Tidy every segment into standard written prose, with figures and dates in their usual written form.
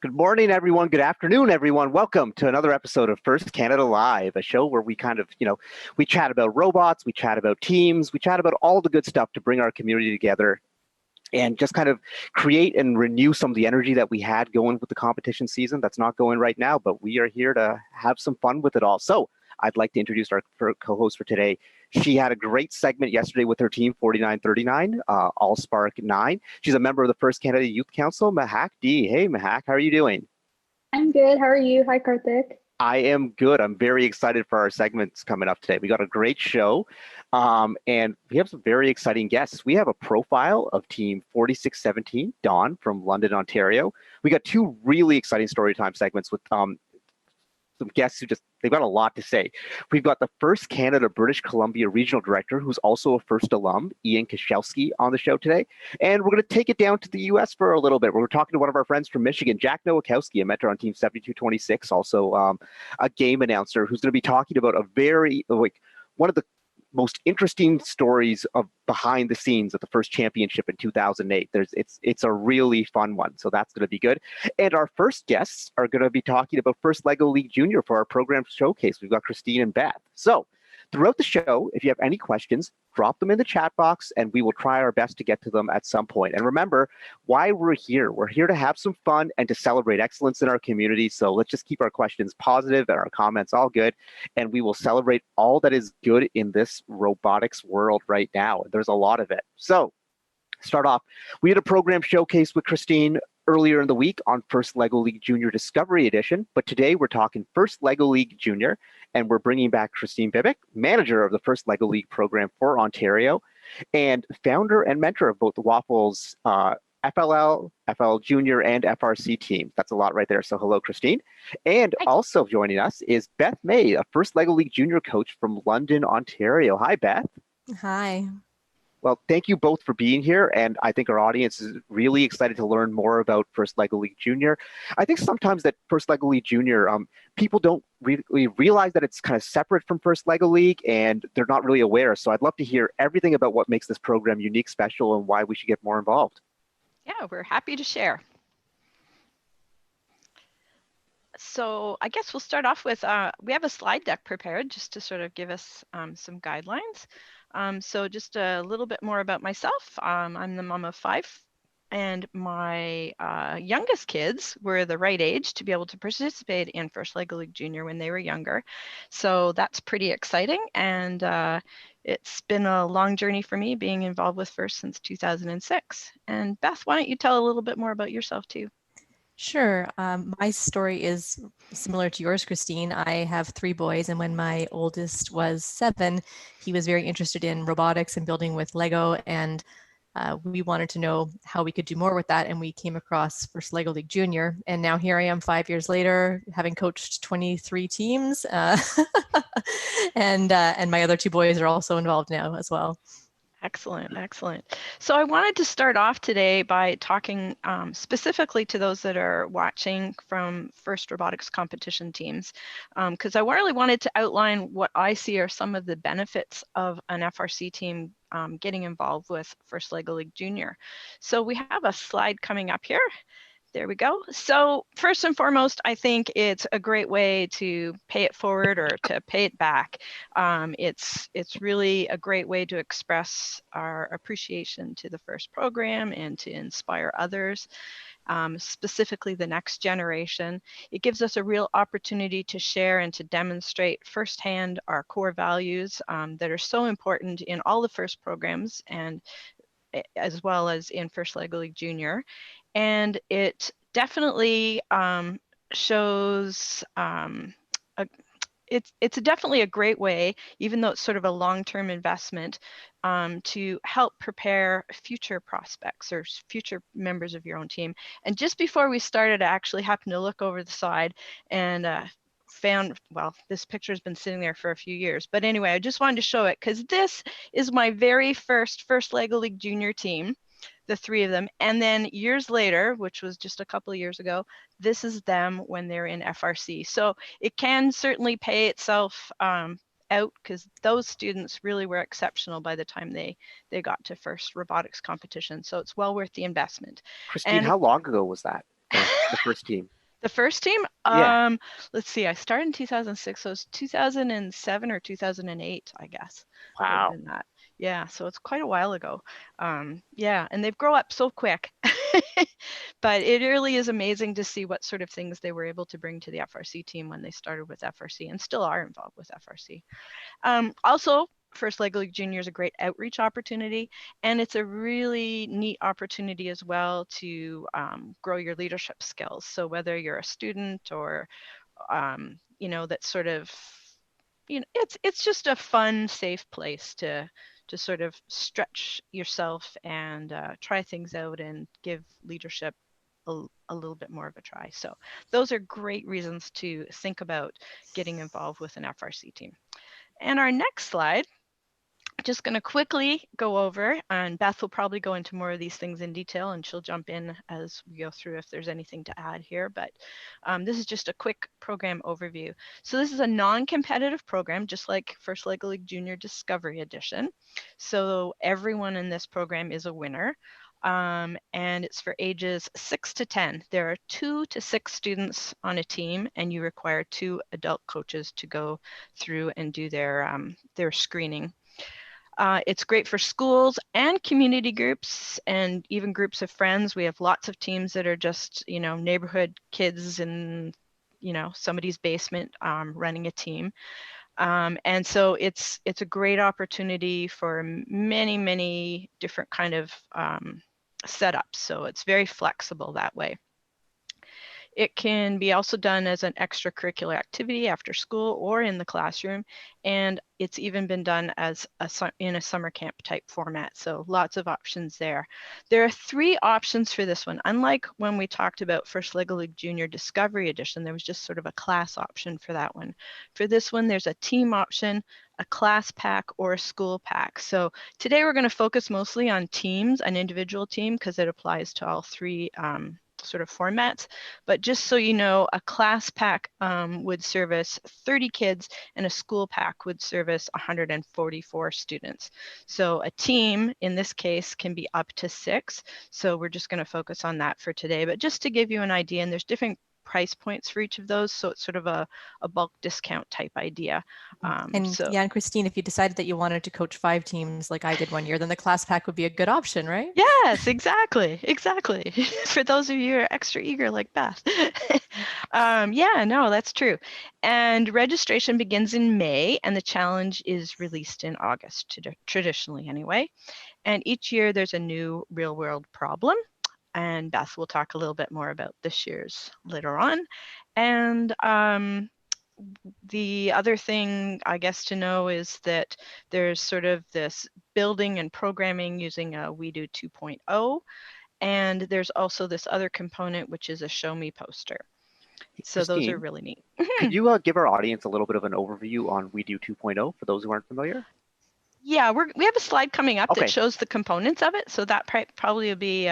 Good morning, everyone. Good afternoon, everyone. Welcome to another episode of First Canada Live, a show where we we chat about robots, we chat about teams, we chat about all the good stuff to bring our community together and just kind of create and renew some of the energy that we had going with the competition season that's not going right now, but we are here to have some fun with it all. So I'd like to introduce our co-host for today. She had a great segment yesterday with her team, 4939, All Spark 9. She's a member of the First Canada Youth Council, Mehak D. Hey, Mehak, how are you doing? I'm good. How are you? Hi, Karthik. I am good. I'm very excited for our segments coming up today. We got a great show, and we have some very exciting guests. We have a profile of Team 4617, DAUN from London, Ontario. We got two really exciting storytime segments with some guests who they've got a lot to say. We've got the First Canada British Columbia Regional Director, who's also a First alum, Ian Koscielski, on the show today. And we're going to take it down to the US for a little bit. We're talking to one of our friends from Michigan, Jack Nowakowski, a mentor on Team 7226, also a game announcer, who's going to be talking about one of the most interesting stories of behind the scenes of the first championship in 2008. It's a really fun one, so that's going to be good. And our first guests are going to be talking about First Lego League Junior for our program showcase. We've got Christine and Beth. So throughout the show, if you have any questions, drop them in the chat box and we will try our best to get to them at some point. And remember why we're here. We're here to have some fun and to celebrate excellence in our community. So let's just keep our questions positive and our comments all good. And we will celebrate all that is good in this robotics world right now. There's a lot of it. So start off, we had a program showcase with Christine earlier in the week on First Lego League Junior Discovery Edition, but today we're talking First Lego League Junior, and we're bringing back Christine Bibic, manager of the First Lego League program for Ontario, and founder and mentor of both the Waffles FLL, FL Junior, and FRC teams. That's a lot right there, so hello, Christine. And Hi. Also joining us is Beth May, a First Lego League Junior coach from London, Ontario. Hi, Beth. Hi. Well, thank you both for being here, and I think our audience is really excited to learn more about First Lego League Junior. I think sometimes that First Lego League Junior, people don't really realize that it's kind of separate from First Lego League, and they're not really aware. So I'd love to hear everything about what makes this program unique, special, and why we should get more involved. Yeah, we're happy to share. So I guess we'll start off with, we have a slide deck prepared just to sort of give us some guidelines. So just a little bit more about myself. I'm the mom of 5, and my youngest kids were the right age to be able to participate in First Lego League Junior when they were younger. So that's pretty exciting, and it's been a long journey for me being involved with First since 2006. And Beth, why don't you tell a little bit more about yourself too? Sure. My story is similar to yours, Christine. I have 3 boys, and when my oldest was 7, he was very interested in robotics and building with Lego, and we wanted to know how we could do more with that, and we came across First Lego League Junior, and now here I am 5 years later, having coached 23 teams, and my other 2 boys are also involved now as well. Excellent, excellent. So I wanted to start off today by talking specifically to those that are watching from First Robotics competition teams, because I really wanted to outline what I see are some of the benefits of an FRC team getting involved with First Lego League Junior. So we have a slide coming up here. There we go. So first and foremost, I think it's a great way to pay it forward or to pay it back. It's really a great way to express our appreciation to the First program and to inspire others, specifically the next generation. It gives us a real opportunity to share and to demonstrate firsthand our core values that are so important in all the First programs, and as well as in First Lego League Junior. And it definitely shows, it's definitely a great way, even though it's sort of a long-term investment, to help prepare future prospects or future members of your own team. And just before we started, I actually happened to look over the side and found, well, this picture has been sitting there for a few years, but anyway, I just wanted to show it because this is my very first Lego League Junior team, the 3 of them. And then years later, which was just a couple of years ago, this is them when they're in FRC. So it can certainly pay itself out, because those students really were exceptional by the time they got to First Robotics competition. So it's well worth the investment. Christine, And how long ago was that? the first team? The first team? Yeah. Let's see, I started in 2006, so it was 2007 or 2008, I guess. Would have Wow. been that. Yeah, so it's quite a while ago. Yeah, and they've grown up so quick. But it really is amazing to see what sort of things they were able to bring to the FRC team when they started with FRC and still are involved with FRC. Also, First Leg League Junior is a great outreach opportunity, and it's a really neat opportunity as well to grow your leadership skills. So whether you're a student or, you know, that sort of, you know, it's just a fun, safe place to sort of stretch yourself and try things out and give leadership a little bit more of a try. So those are great reasons to think about getting involved with an FRC team. And our next slide, just going to quickly go over, and Beth will probably go into more of these things in detail, and she'll jump in as we go through if there's anything to add here. But this is just a quick program overview. So this is a non-competitive program, just like First Leg League Junior Discovery Edition. So everyone in this program is a winner. And it's for ages 6 to 10. There are 2 to 6 students on a team, and you require 2 adult coaches to go through and do their screening. It's great for schools and community groups and even groups of friends. We have lots of teams that are just, you know, neighborhood kids in, you know, somebody's basement running a team. And so it's a great opportunity for many, many different kind of setups. So it's very flexible that way. It can be also done as an extracurricular activity after school or in the classroom, and it's even been done as in a summer camp type format. So lots of options there. There are 3 options for this one. Unlike when we talked about First Leg League Junior Discovery Edition, there was just sort of a class option for that one. For this one, there's a team option, a class pack, or a school pack. So today we're going to focus mostly on teams, an individual team, because it applies to all 3 sort of formats. But just so you know, a class pack would service 30 kids, and a school pack would service 144 students. So a team in this case can be up to 6. So we're just going to focus on that for today. But just to give you an idea, and there's different price points for each of those, so it's sort of a bulk discount type idea. Yeah, and Christine, if you decided that you wanted to coach 5 teams like I did one year, then the class pack would be a good option, right? Yes, exactly. For those of you who are extra eager like Beth. Yeah, no, that's true. And registration begins in May, and the challenge is released in August, traditionally anyway. And each year there's a new real world problem. And Beth will talk a little bit more about this year's later on. And the other thing I guess to know is that there's sort of this building and programming using a We Do 2.0. And there's also this other component, which is a show me poster. So Christine, those are really neat. Could you give our audience a little bit of an overview on We Do 2.0 for those who aren't familiar? Yeah, we have a slide coming up that shows the components of it. So that probably will be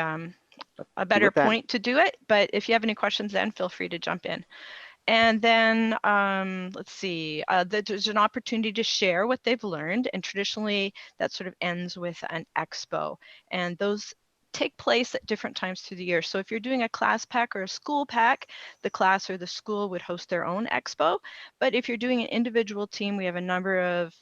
a better point to do it. But if you have any questions then, feel free to jump in. And then let's see, there's an opportunity to share what they've learned. And traditionally that sort of ends with an expo. And those take place at different times through the year. So if you're doing a class pack or a school pack, the class or the school would host their own expo. But if you're doing an individual team, we have a number of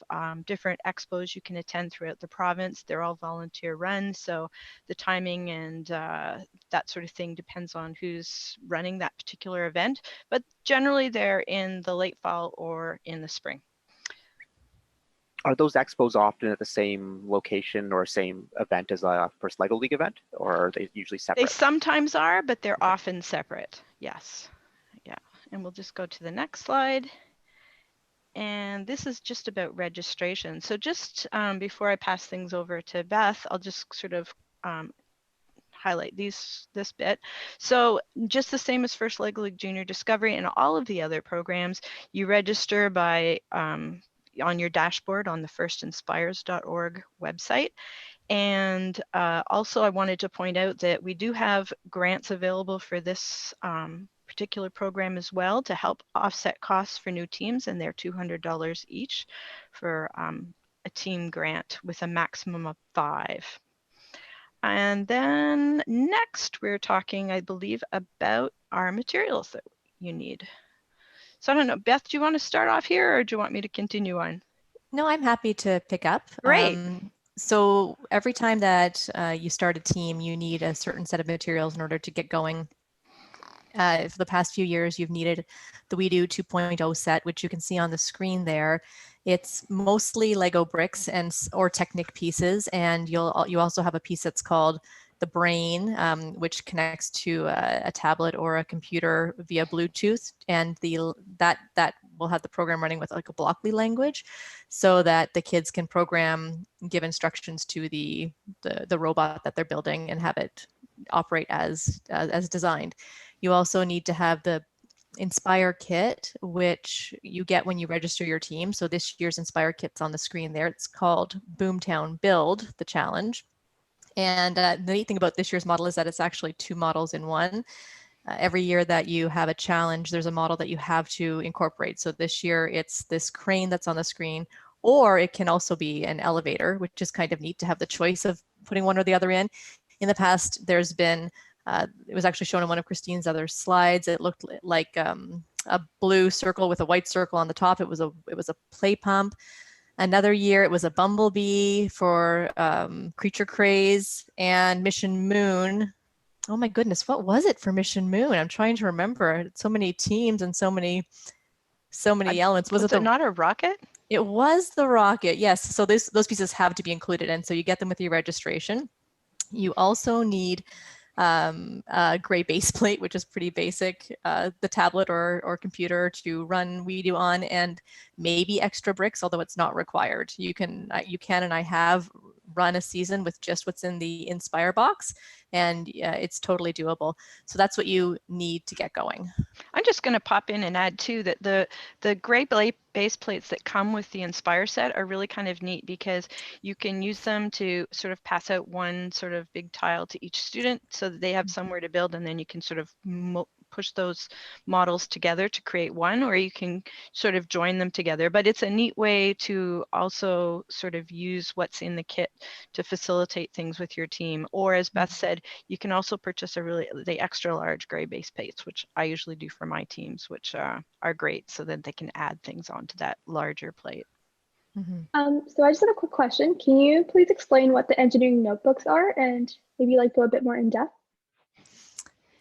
different expos you can attend throughout the province. They're all volunteer run. So the timing and that sort of thing depends on who's running that particular event. But generally they're in the late fall or in the spring. Are those expos often at the same location or same event as a First Lego League event, or are they usually separate? They sometimes are, but they're often separate. Yes. Yeah. And we'll just go to the next slide. And this is just about registration. So just before I pass things over to Beth, I'll just sort of highlight this bit. So just the same as First Leg League Junior Discovery and all of the other programs, you register by on your dashboard on the firstinspires.org website. And also I wanted to point out that we do have grants available for this particular program as well to help offset costs for new teams, and they're $200 each for a team grant with a maximum of 5. And then next we're talking, I believe, about our materials that you need. So I don't know, Beth, do you want to start off here or do you want me to continue on? No, I'm happy to pick up. Great. So every time that you start a team, you need a certain set of materials in order to get going. For the past few years, you've needed the We Do 2.0 set, which you can see on the screen there. It's mostly Lego bricks or Technic pieces, and you also have a piece that's called the Brain, which connects to a tablet or a computer via Bluetooth, and that will have the program running with like a Blockly language, so that the kids can program, give instructions to the robot that they're building, and have it operate as designed. You also need to have the Inspire kit, which you get when you register your team. So this year's Inspire kit's on the screen there. It's called Boomtown Build, the challenge. And the neat thing about this year's model is that it's actually 2 models in one. Every year that you have a challenge, there's a model that you have to incorporate. So this year it's this crane that's on the screen, or it can also be an elevator, which is kind of neat to have the choice of putting one or the other in. In the past, there's been it was actually shown in one of Christine's other slides. It looked like a blue circle with a white circle on the top. It was a play pump. Another year, it was a bumblebee for Creature Craze, and Mission Moon. Oh my goodness, what was it for Mission Moon? I'm trying to remember. So many teams and so many elements. Was it not a rocket? It was the rocket, yes. So those pieces have to be included, and so you get them with your registration. You also need a gray base plate, which is pretty basic, the tablet or computer to run We Do on, and maybe extra bricks, although it's not required. You can and I have run a season with just what's in the Inspire box, and it's totally doable. So that's what you need to get going. I'm just going to pop in and add too that the gray base plates that come with the Inspire set are really kind of neat, because you can use them to sort of pass out one sort of big tile to each student so that they have somewhere to build, and then you can sort of push those models together to create one, or you can sort of join them together. But it's a neat way to also sort of use what's in the kit to facilitate things with your team. Or as Beth said, you can also purchase the extra large gray base plates, which I usually do for my teams, which are great, so that they can add things onto that larger plate. So I just have a quick question. Can you please explain what the engineering notebooks are and maybe like go a bit more in depth?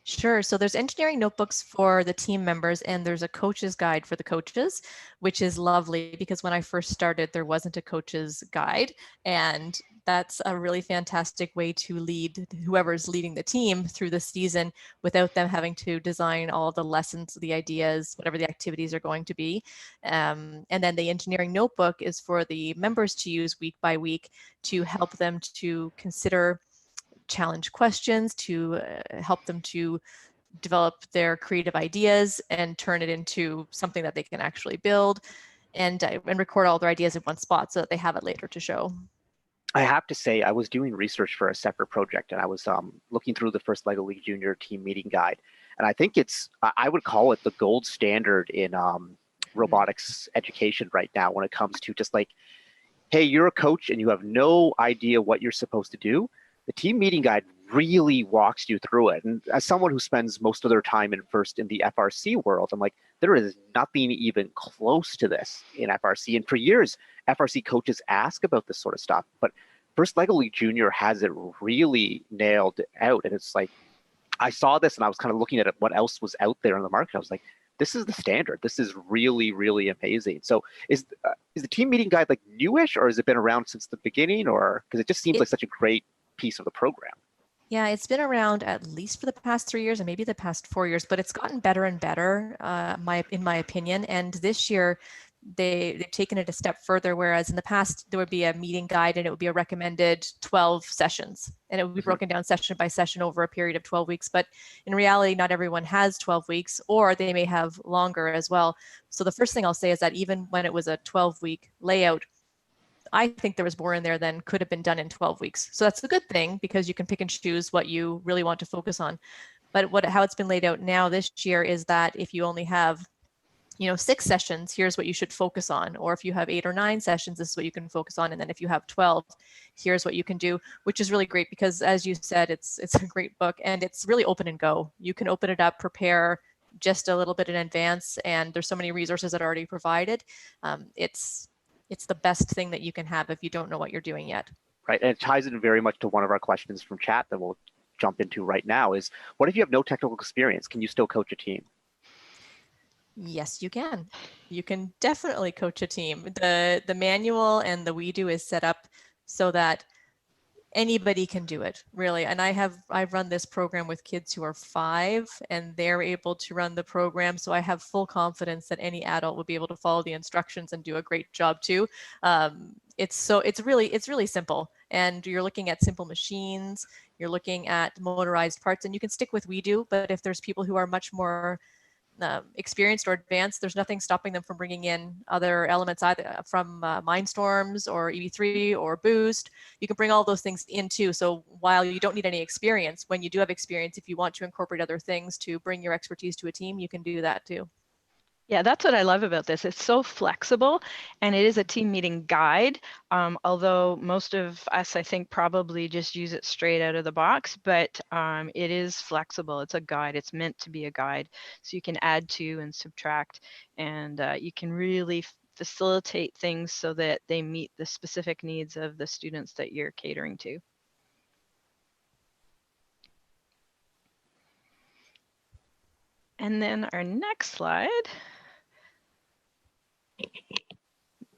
Sure. So there's engineering notebooks for the team members, and there's a coach's guide for the coaches, which is lovely, because when I first started, there wasn't a coach's guide, and that's a really fantastic way to lead whoever's leading the team through the season without them having to design all the lessons, the ideas, whatever the activities are going to be. And then the engineering notebook is for the members to use week by week to help them to consider challenge questions, to help them to develop their creative ideas and turn it into something that they can actually build, and record all their ideas in one spot so that they have it later to show. I have to say, I was doing research for a separate project, and I was looking through the first LEGO League Junior team meeting guide, and I think I would call it the gold standard in robotics education right now when it comes to just like, hey, you're a coach and you have no idea what you're supposed to do. The team meeting guide really walks you through it. And as someone who spends most of their time in the FRC world, I'm like, there is nothing even close to this in FRC. And for years, FRC coaches ask about this sort of stuff. But First LEGO League Junior has it really nailed out. And it's like, I saw this and I was kind of looking at what else was out there in the market. I was like, this is the standard. This is really, really amazing. So is the team meeting guide like newish, or has it been around since the beginning? Or because it just seems like such a great piece of the program. Yeah, it's been around at least for the past 3 years and maybe the past 4 years, but it's gotten better and better, in my opinion. And this year, they've taken it a step further, whereas in the past, there would be a meeting guide and it would be a recommended 12 sessions. And it would be broken down session by session over a period of 12 weeks. But in reality, not everyone has 12 weeks, or they may have longer as well. So the first thing I'll say is that even when it was a 12-week layout, I think there was more in there than could have been done in 12 weeks. So that's a good thing, because you can pick and choose what you really want to focus on. But how it's been laid out now this year is that if you only have 6 sessions, here's what you should focus on. Or if you have 8 or 9 sessions, this is what you can focus on. And then if you have 12, here's what you can do, which is really great because, as you said, it's a great book and it's really open and go. You can open it up, prepare just a little bit in advance, and there's so many resources that are already provided. It's the best thing that you can have if you don't know what you're doing yet. Right, and it ties in very much to one of our questions from chat that we'll jump into right now is, what if you have no technical experience? Can you still coach a team? Yes, you can. You can definitely coach a team. The manual and the We Do is set up so that anybody can do it, really. And I've run this program with kids who are 5 and they're able to run the program. So I have full confidence that any adult would be able to follow the instructions and do a great job too. It's really simple. And you're looking at simple machines, you're looking at motorized parts, and you can stick with We Do, but if there's people who are much more experienced or advanced, there's nothing stopping them from bringing in other elements, either from Mindstorms or EV3 or Boost. You can bring all those things in too. So while you don't need any experience, when you do have experience, if you want to incorporate other things to bring your expertise to a team, you can do that too. Yeah, that's what I love about this. It's so flexible, and it is a team meeting guide, although most of us, I think, probably just use it straight out of the box, but it is flexible. It's a guide. It's meant to be a guide. So you can add to and subtract, and you can really facilitate things so that they meet the specific needs of the students that you're catering to. And then our next slide.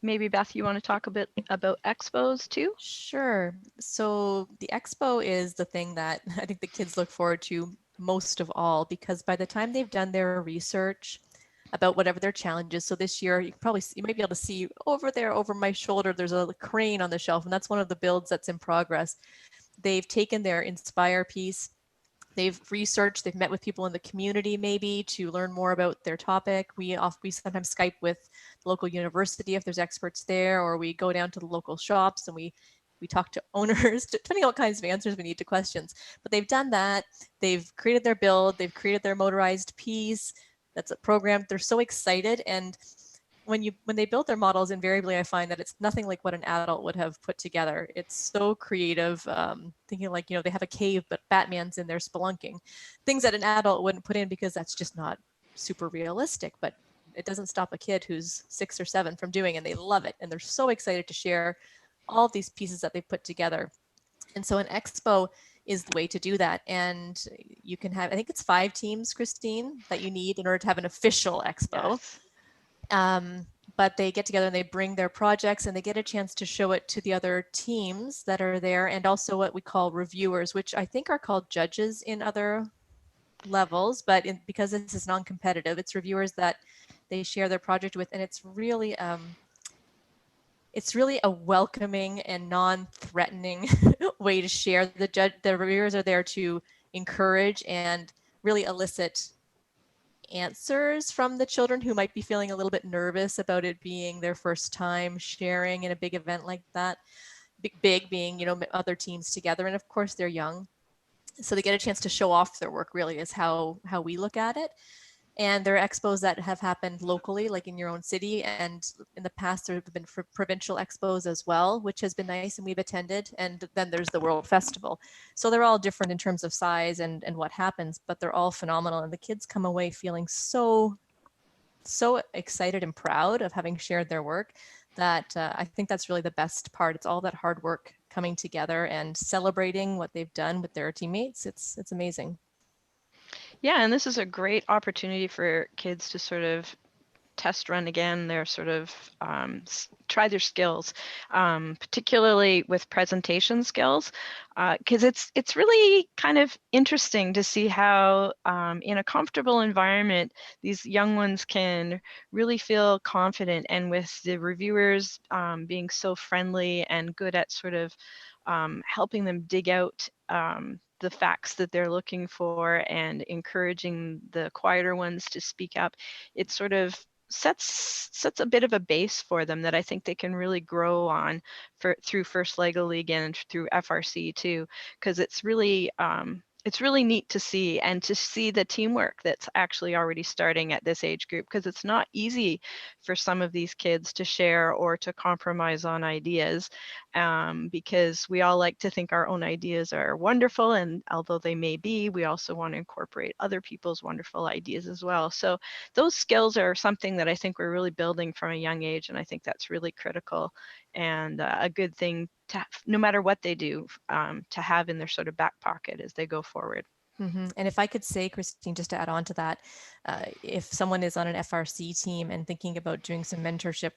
Maybe Beth, you want to talk a bit about expos too? Sure. So the expo is the thing that I think the kids look forward to most of all, because by the time they've done their research about whatever their challenge is. So this year, you might be able to see over there, over my shoulder, there's a crane on the shelf, and that's one of the builds that's in progress. They've taken their Inspire piece, they've researched, they've met with people in the community maybe to learn more about their topic. We sometimes Skype with the local university if there's experts there, or we go down to the local shops and we talk to owners, depending on what kinds of answers we need to questions. But they've done that. They've created their build. They've created their motorized piece. That's a program. They're so excited. And when they build their models, invariably I find that it's nothing like what an adult would have put together. It's so creative, thinking like, they have a cave, but Batman's in there spelunking. Things that an adult wouldn't put in because that's just not super realistic, but it doesn't stop a kid who's 6 or 7 from doing it, and they love it. And they're so excited to share all of these pieces that they put together. And so an expo is the way to do that. And you can have, I think it's 5 teams, Christine, that you need in order to have an official expo. Yes. But they get together and they bring their projects and they get a chance to show it to the other teams that are there, and also what we call reviewers, which I think are called judges in other levels, but because this is non-competitive, it's reviewers that they share their project with, and it's really a welcoming and non-threatening way to share. The reviewers are there to encourage and really elicit answers from the children who might be feeling a little bit nervous about it being their first time sharing in a big event like that. Big being, other teams together, and of course they're young, so they get a chance to show off their work, really is how we look at it. And there are expos that have happened locally, like in your own city. And in the past, there have been provincial expos as well, which has been nice, and we've attended. And then there's the World Festival. So they're all different in terms of size and what happens, but they're all phenomenal. And the kids come away feeling so excited and proud of having shared their work that I think that's really the best part. It's all that hard work coming together and celebrating what they've done with their teammates. It's amazing. Yeah, and this is a great opportunity for kids to sort of test run again, their sort of try their skills, particularly with presentation skills, because it's really kind of interesting to see how in a comfortable environment, these young ones can really feel confident, and with the reviewers being so friendly and good at sort of helping them dig out the facts that they're looking for and encouraging the quieter ones to speak up, it sort of sets a bit of a base for them that I think they can really grow on through First Lego League and through FRC too, because it's really it's really neat to see, and to see the teamwork that's actually already starting at this age group, because it's not easy for some of these kids to share or to compromise on ideas, because we all like to think our own ideas are wonderful, and although they may be, we also want to incorporate other people's wonderful ideas as well. So those skills are something that I think we're really building from a young age, and I think that's really critical and a good thing to have, no matter what they do, to have in their sort of back pocket as they go forward. And if I could say, Christine, just to add on to that, if someone is on an FRC team and thinking about doing some mentorship,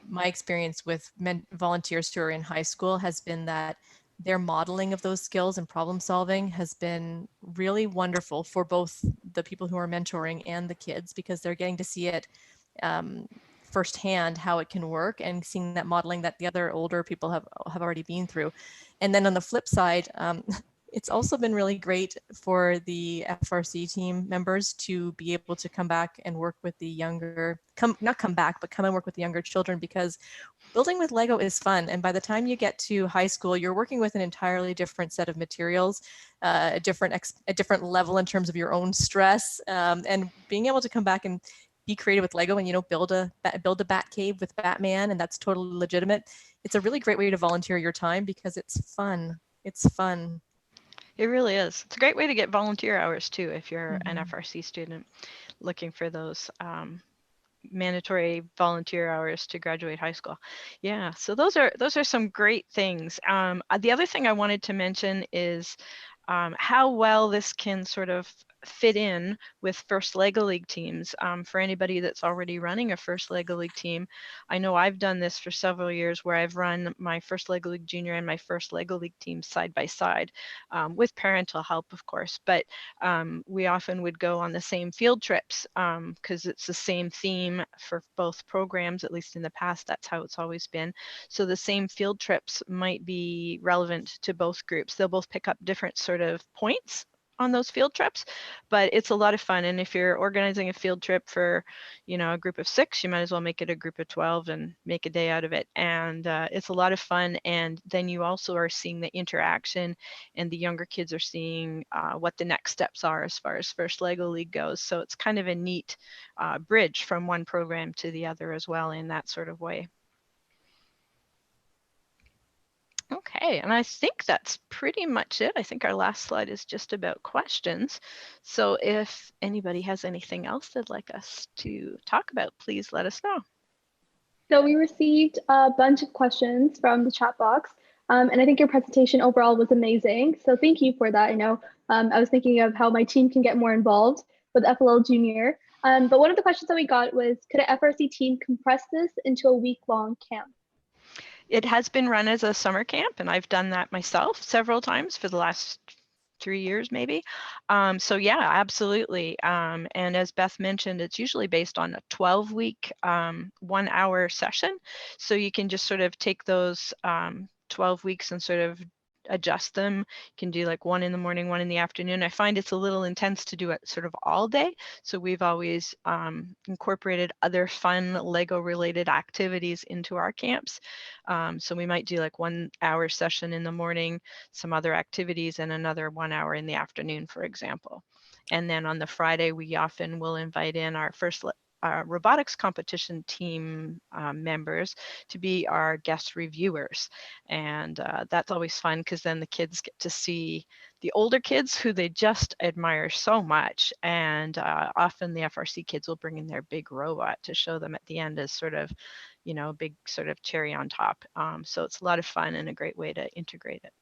my experience with volunteers who are in high school has been that their modeling of those skills and problem solving has been really wonderful for both the people who are mentoring and the kids, because they're getting to see it firsthand how it can work, and seeing that modeling that the other older people have already been through. And then on the flip side, it's also been really great for the FRC team members to be able to come back and work with the younger, not come back, but come and work with the younger children, because building with Lego is fun. And by the time you get to high school, you're working with an entirely different set of materials, a different level in terms of your own stress, and being able to come back and be creative with Lego and, you know, build a bat cave with Batman, and that's totally legitimate. It's a really great way to volunteer your time because it's fun. It's fun. It really is. It's a great way to get volunteer hours too, if you're an FRC student looking for those mandatory volunteer hours to graduate high school. Yeah, so those are some great things. The other thing I wanted to mention is how well this can sort of fit in with First Lego League teams. For anybody that's already running a First Lego League team, I know I've done this for several years, where I've run my First Lego League Junior and my First Lego League team side by side, with parental help, of course. But we often would go on the same field trips, because it's the same theme for both programs, at least in the past. That's how it's always been. So the same field trips might be relevant to both groups. They'll both pick up different sort of points on those field trips, but it's a lot of fun. And if you're organizing a field trip for, you know, a group of 6, you might as well make it a group of 12 and make a day out of it. And it's a lot of fun. And then you also are seeing the interaction, and the younger kids are seeing what the next steps are as far as First Lego League goes. So it's kind of a neat bridge from one program to the other as well, in that sort of way. Okay, and I think that's pretty much it. I think our last slide is just about questions. So if anybody has anything else they'd like us to talk about, please let us know. So we received a bunch of questions from the chat box, and I think your presentation overall was amazing. So thank you for that. I know I was thinking of how my team can get more involved with FLL Junior. But one of the questions that we got was, could an FRC team compress this into a week-long camp? It has been run as a summer camp, and I've done that myself several times for the last 3 years maybe. So yeah, absolutely. And as Beth mentioned, it's usually based on a 12-week 1-hour session. So you can just sort of take those 12 weeks and sort of adjust them. You can do like 1 in the morning, 1 in the afternoon. I find it's a little intense to do it sort of all day. So we've always incorporated other fun Lego related activities into our camps. So we might do like 1-hour session in the morning, some other activities, and another 1 hour in the afternoon, for example. And then on the Friday, we often will invite in our first robotics competition team members to be our guest reviewers. And that's always fun, because then the kids get to see the older kids who they just admire so much. And often the FRC kids will bring in their big robot to show them at the end as sort of, you know, big sort of cherry on top. So it's a lot of fun and a great way to integrate it.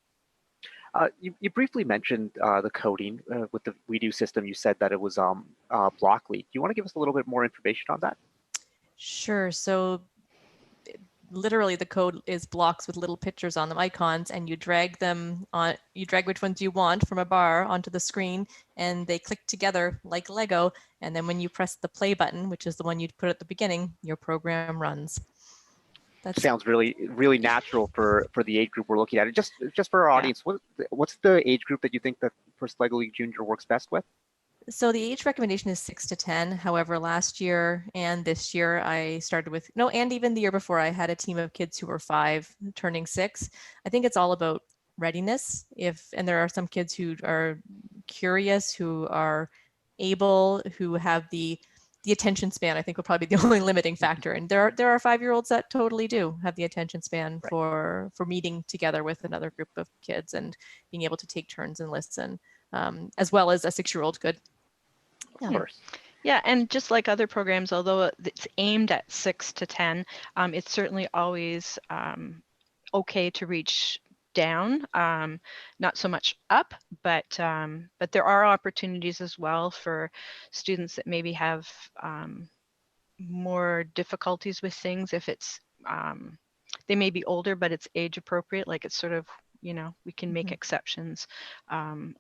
You briefly mentioned the coding with the WeDo system. You said that it was Blockly. Do you want to give us a little bit more information on that? Sure. So literally the code is blocks with little pictures on them, icons, and you drag them on, you drag which ones you want from a bar onto the screen, and they click together like Lego. And then when you press the play button, which is the one you'd put at the beginning, your program runs. That sounds really, really natural for the age group we're looking at. Just for our audience, what's the age group that you think that First Lego League Junior works best with? So the age recommendation is 6 to 10. However, last year and this year I started with, and even the year before, I had a team of kids who were 5 turning 6. I think it's all about readiness. And there are some kids who are curious, who are able, who have the attention span, I think will probably be the only limiting factor. And there are 5-year-olds that totally do have the attention span for meeting together with another group of kids and being able to take turns and listen, as well as a 6-year-old could. Of course. Yeah, and just like other programs, although it's aimed at 6 to 10, it's certainly always okay to reach down, not so much up, but there are opportunities as well for students that maybe have more difficulties with things. If it's they may be older, but it's age appropriate, like it's sort of, we can make exceptions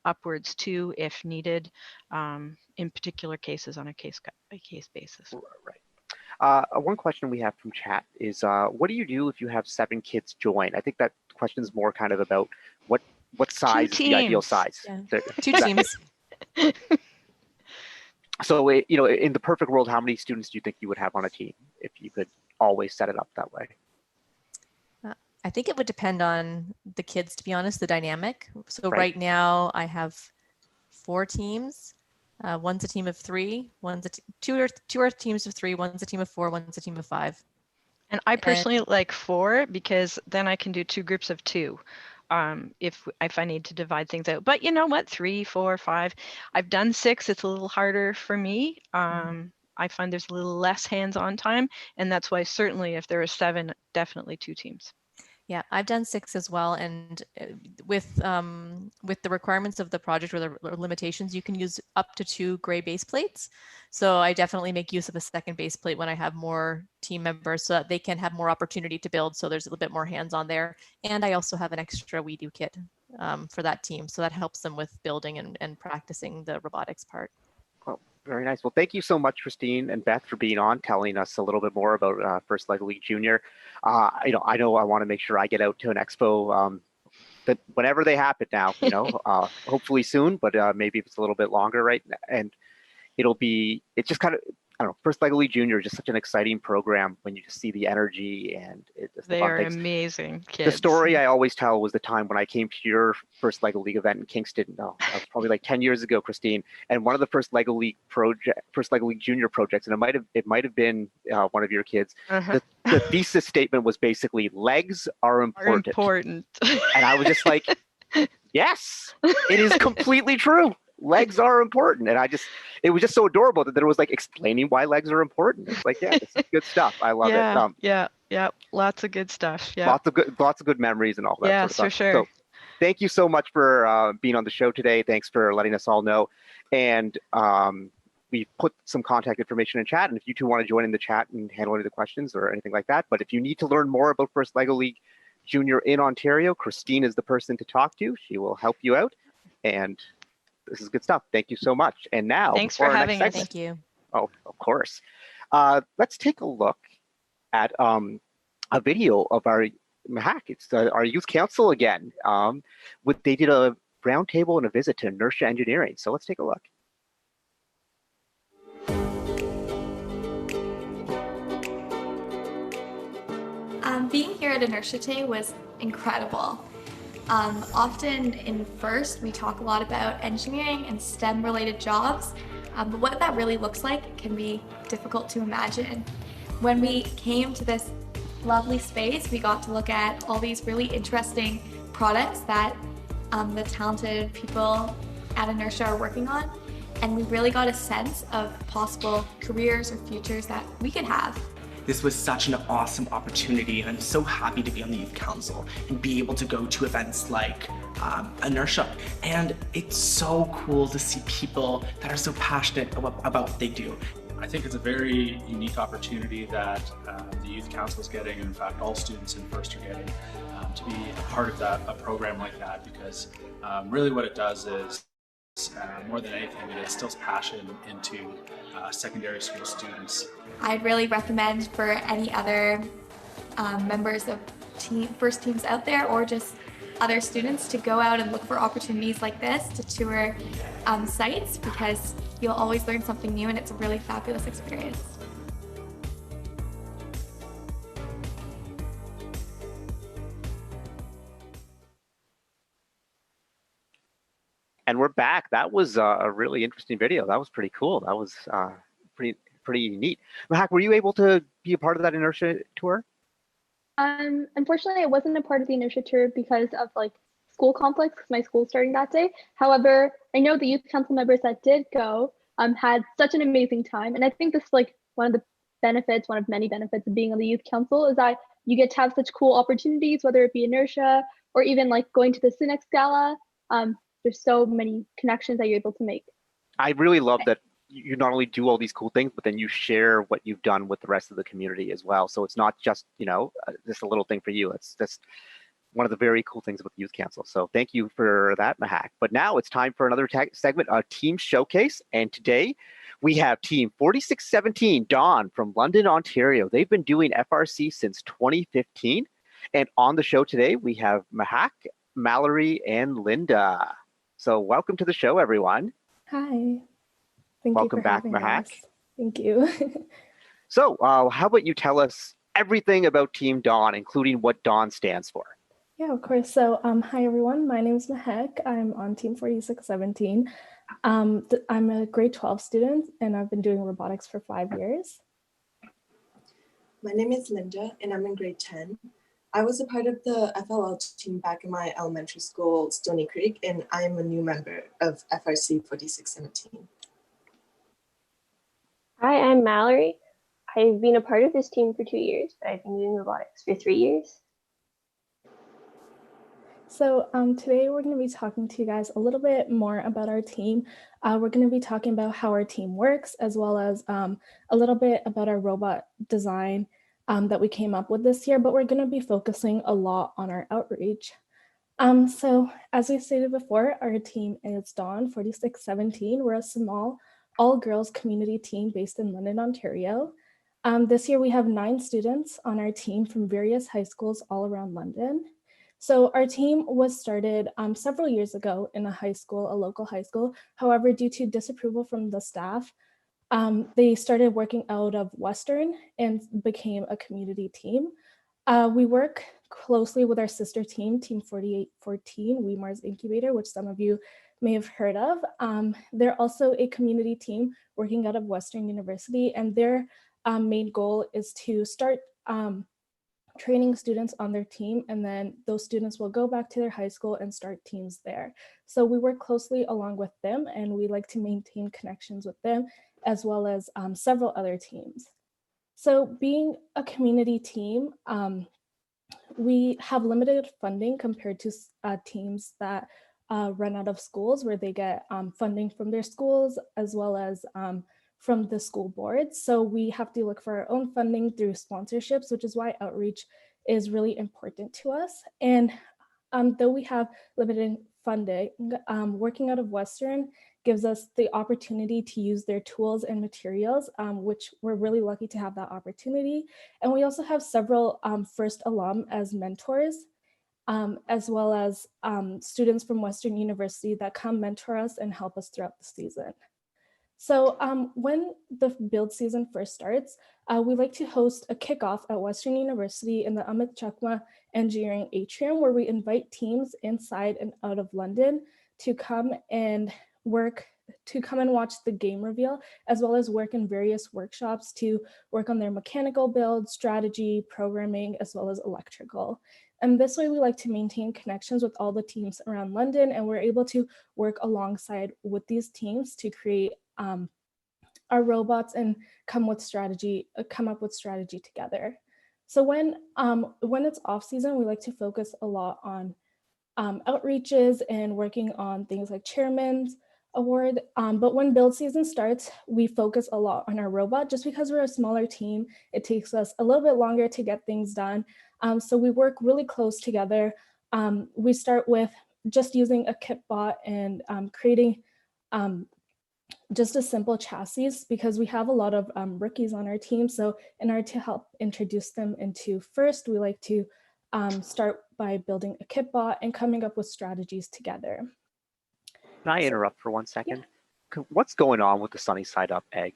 upwards too if needed, in particular cases on a case basis. Right. One question we have from chat is, what do you do if you have 7 kids join? I think that question is more kind of about what size is the ideal size. Yeah. 2 teams. So, in the perfect world, how many students do you think you would have on a team if you could always set it up that way? I think it would depend on the kids, to be honest, the dynamic. So right now I have 4 teams. One's a team of 3. Two are teams of 3. One's a team of 4. One's a team of 5. And I personally like 4 because then I can do 2 groups of 2 if I need to divide things out. But you know what? 3, 4, 5. I've done 6. It's a little harder for me. I find there's a little less hands-on time, and that's why certainly if there are 7, definitely 2 teams. Yeah, I've done 6 as well, and with the requirements of the project or the limitations, you can use up to 2 gray base plates. So I definitely make use of a second base plate when I have more team members, so that they can have more opportunity to build. So there's a little bit more hands-on there, and I also have an extra We Do kit for that team, so that helps them with building and practicing the robotics part. Very nice. Well, thank you so much, Christine and Beth, for being on, telling us a little bit more about First LEGO League Junior. I know I want to make sure I get out to an expo that whenever they happen now, hopefully soon, but maybe if it's a little bit longer, right? And it's just kind of, I don't know, First LEGO League Junior is just such an exciting program when you just see the energy and they are amazing kids. The story I always tell was the time when I came to your first LEGO League event in Kingston. No, that was probably like 10 years ago, Christine. And one of the first LEGO League Junior projects, and it might have been one of your kids. The thesis statement was basically legs are important. And I was just like, yes, it is completely true. Legs are important. And it was just so adorable that there was like explaining why legs are important. It's like, yeah, this is good stuff. I love it. Yeah. Lots of good stuff. Yeah. Lots of good memories and all that yeah, sort of stuff. For sure. So thank you so much for being on the show today. Thanks for letting us all know. And we put some contact information in chat. And if you two want to join in the chat and handle any of the questions or anything like that. But if you need to learn more about First LEGO League Junior in Ontario, Christine is the person to talk to. She will help you out. And this is good stuff. Thank you so much. And now, thanks for having us. Thank you. Oh, of course. Let's take a look at a video of our Mehak. It's our youth council again. They did a roundtable and a visit to inertia engineering. So let's take a look. Being here at Inertia Day was incredible. Often in FIRST, we talk a lot about engineering and STEM related jobs, but what that really looks like can be difficult to imagine. When we came to this lovely space, we got to look at all these really interesting products that the talented people at Inertia are working on, and we really got a sense of possible careers or futures that we could have. This was such an awesome opportunity, and I'm so happy to be on the Youth Council and be able to go to events like Inertia. And it's so cool to see people that are so passionate about what they do. I think it's a very unique opportunity that the Youth Council is getting, and in fact all students in FIRST are getting, to be a part of a program like that, because really what it does is, more than anything, it instills passion into secondary school students. I'd really recommend for any other members of FIRST teams out there, or just other students, to go out and look for opportunities like this to tour sites, because you'll always learn something new and it's a really fabulous experience. And we're back. That was a really interesting video. That was pretty cool. That was pretty neat. Mehak, were you able to be a part of that inertia tour? Unfortunately, I wasn't a part of the inertia tour because of like school conflicts because my school's starting that day. However, I know the youth council members that did go had such an amazing time. And I think this is like one of the benefits, one of many benefits of being on the youth council is that you get to have such cool opportunities, whether it be inertia or even like going to the Cinex Gala. There's so many connections that you're able to make. I really love that you not only do all these cool things, but then you share what you've done with the rest of the community as well. So it's not just, you know, just a little thing for you. It's just one of the very cool things about the Youth Council. So thank you for that, Mehak. But now it's time for another segment, a team showcase. And today we have team 4617, DAUN from London, Ontario. They've been doing FRC since 2015. And on the show today, we have Mehak, Mallory, and Linda. So welcome to the show, everyone. Hi. Thank Welcome you for back, having Mehak. us. Thank you. So how about you tell us everything about Team DAUN, including what DAUN stands for? Yeah, of course. So hi, everyone. My name is Mehak. I'm on team 4617. I'm a grade 12 student, and I've been doing robotics for 5 years. My name is Linda, and I'm in grade 10. I was a part of the FLL team back in my elementary school, Stony Creek, and I am a new member of FRC 4617. Hi, I'm Mallory. I've been a part of this team for 2 years, but I've been doing robotics for 3 years. So today we're going to be talking to you guys a little bit more about our team. We're going to be talking about how our team works, as well as a little bit about our robot design that we came up with this year, but we're going to be focusing a lot on our outreach. So as we stated before, our team is DAUN 4617. We're a small all-girls community team based in London, Ontario. This year we have 9 students on our team from various high schools all around London. So our team was started several years ago in a local high school. However, due to disapproval from the staff, they started working out of Western and became a community team. We work closely with our sister team, Team 4814, WeMars Incubator, which some of you may have heard of. They're also a community team working out of Western University, and their main goal is to start training students on their team, and then those students will go back to their high school and start teams there. So we work closely along with them, and we like to maintain connections with them, as well as several other teams. So being a community team, we have limited funding compared to teams that run out of schools, where they get funding from their schools as well as from the school board. So we have to look for our own funding through sponsorships, which is why outreach is really important to us. And though we have limited funding, working out of Western gives us the opportunity to use their tools and materials, which we're really lucky to have that opportunity. And we also have several first alum as mentors, as well as students from Western University that come mentor us and help us throughout the season. So when the build season first starts, we like to host a kickoff at Western University in the Amit Chakma Engineering Atrium, where we invite teams inside and out of London to come and watch the game reveal, as well as work in various workshops to work on their mechanical build, strategy, programming, as well as electrical. And this way we like to maintain connections with all the teams around London, and we're able to work alongside with these teams to create our robots and come up with strategy together. So when it's off season, we like to focus a lot on outreaches and working on things like Chairman's Award. But when build season starts, we focus a lot on our robot. Just because we're a smaller team, it takes us a little bit longer to get things done. So we work really close together. We start with just using a kit bot and creating just a simple chassis, because we have a lot of rookies on our team. So in order to help introduce them into first, we like to start by building a kit bot and coming up with strategies together. Can I interrupt for 1 second? Yeah. What's going on with the sunny side up egg?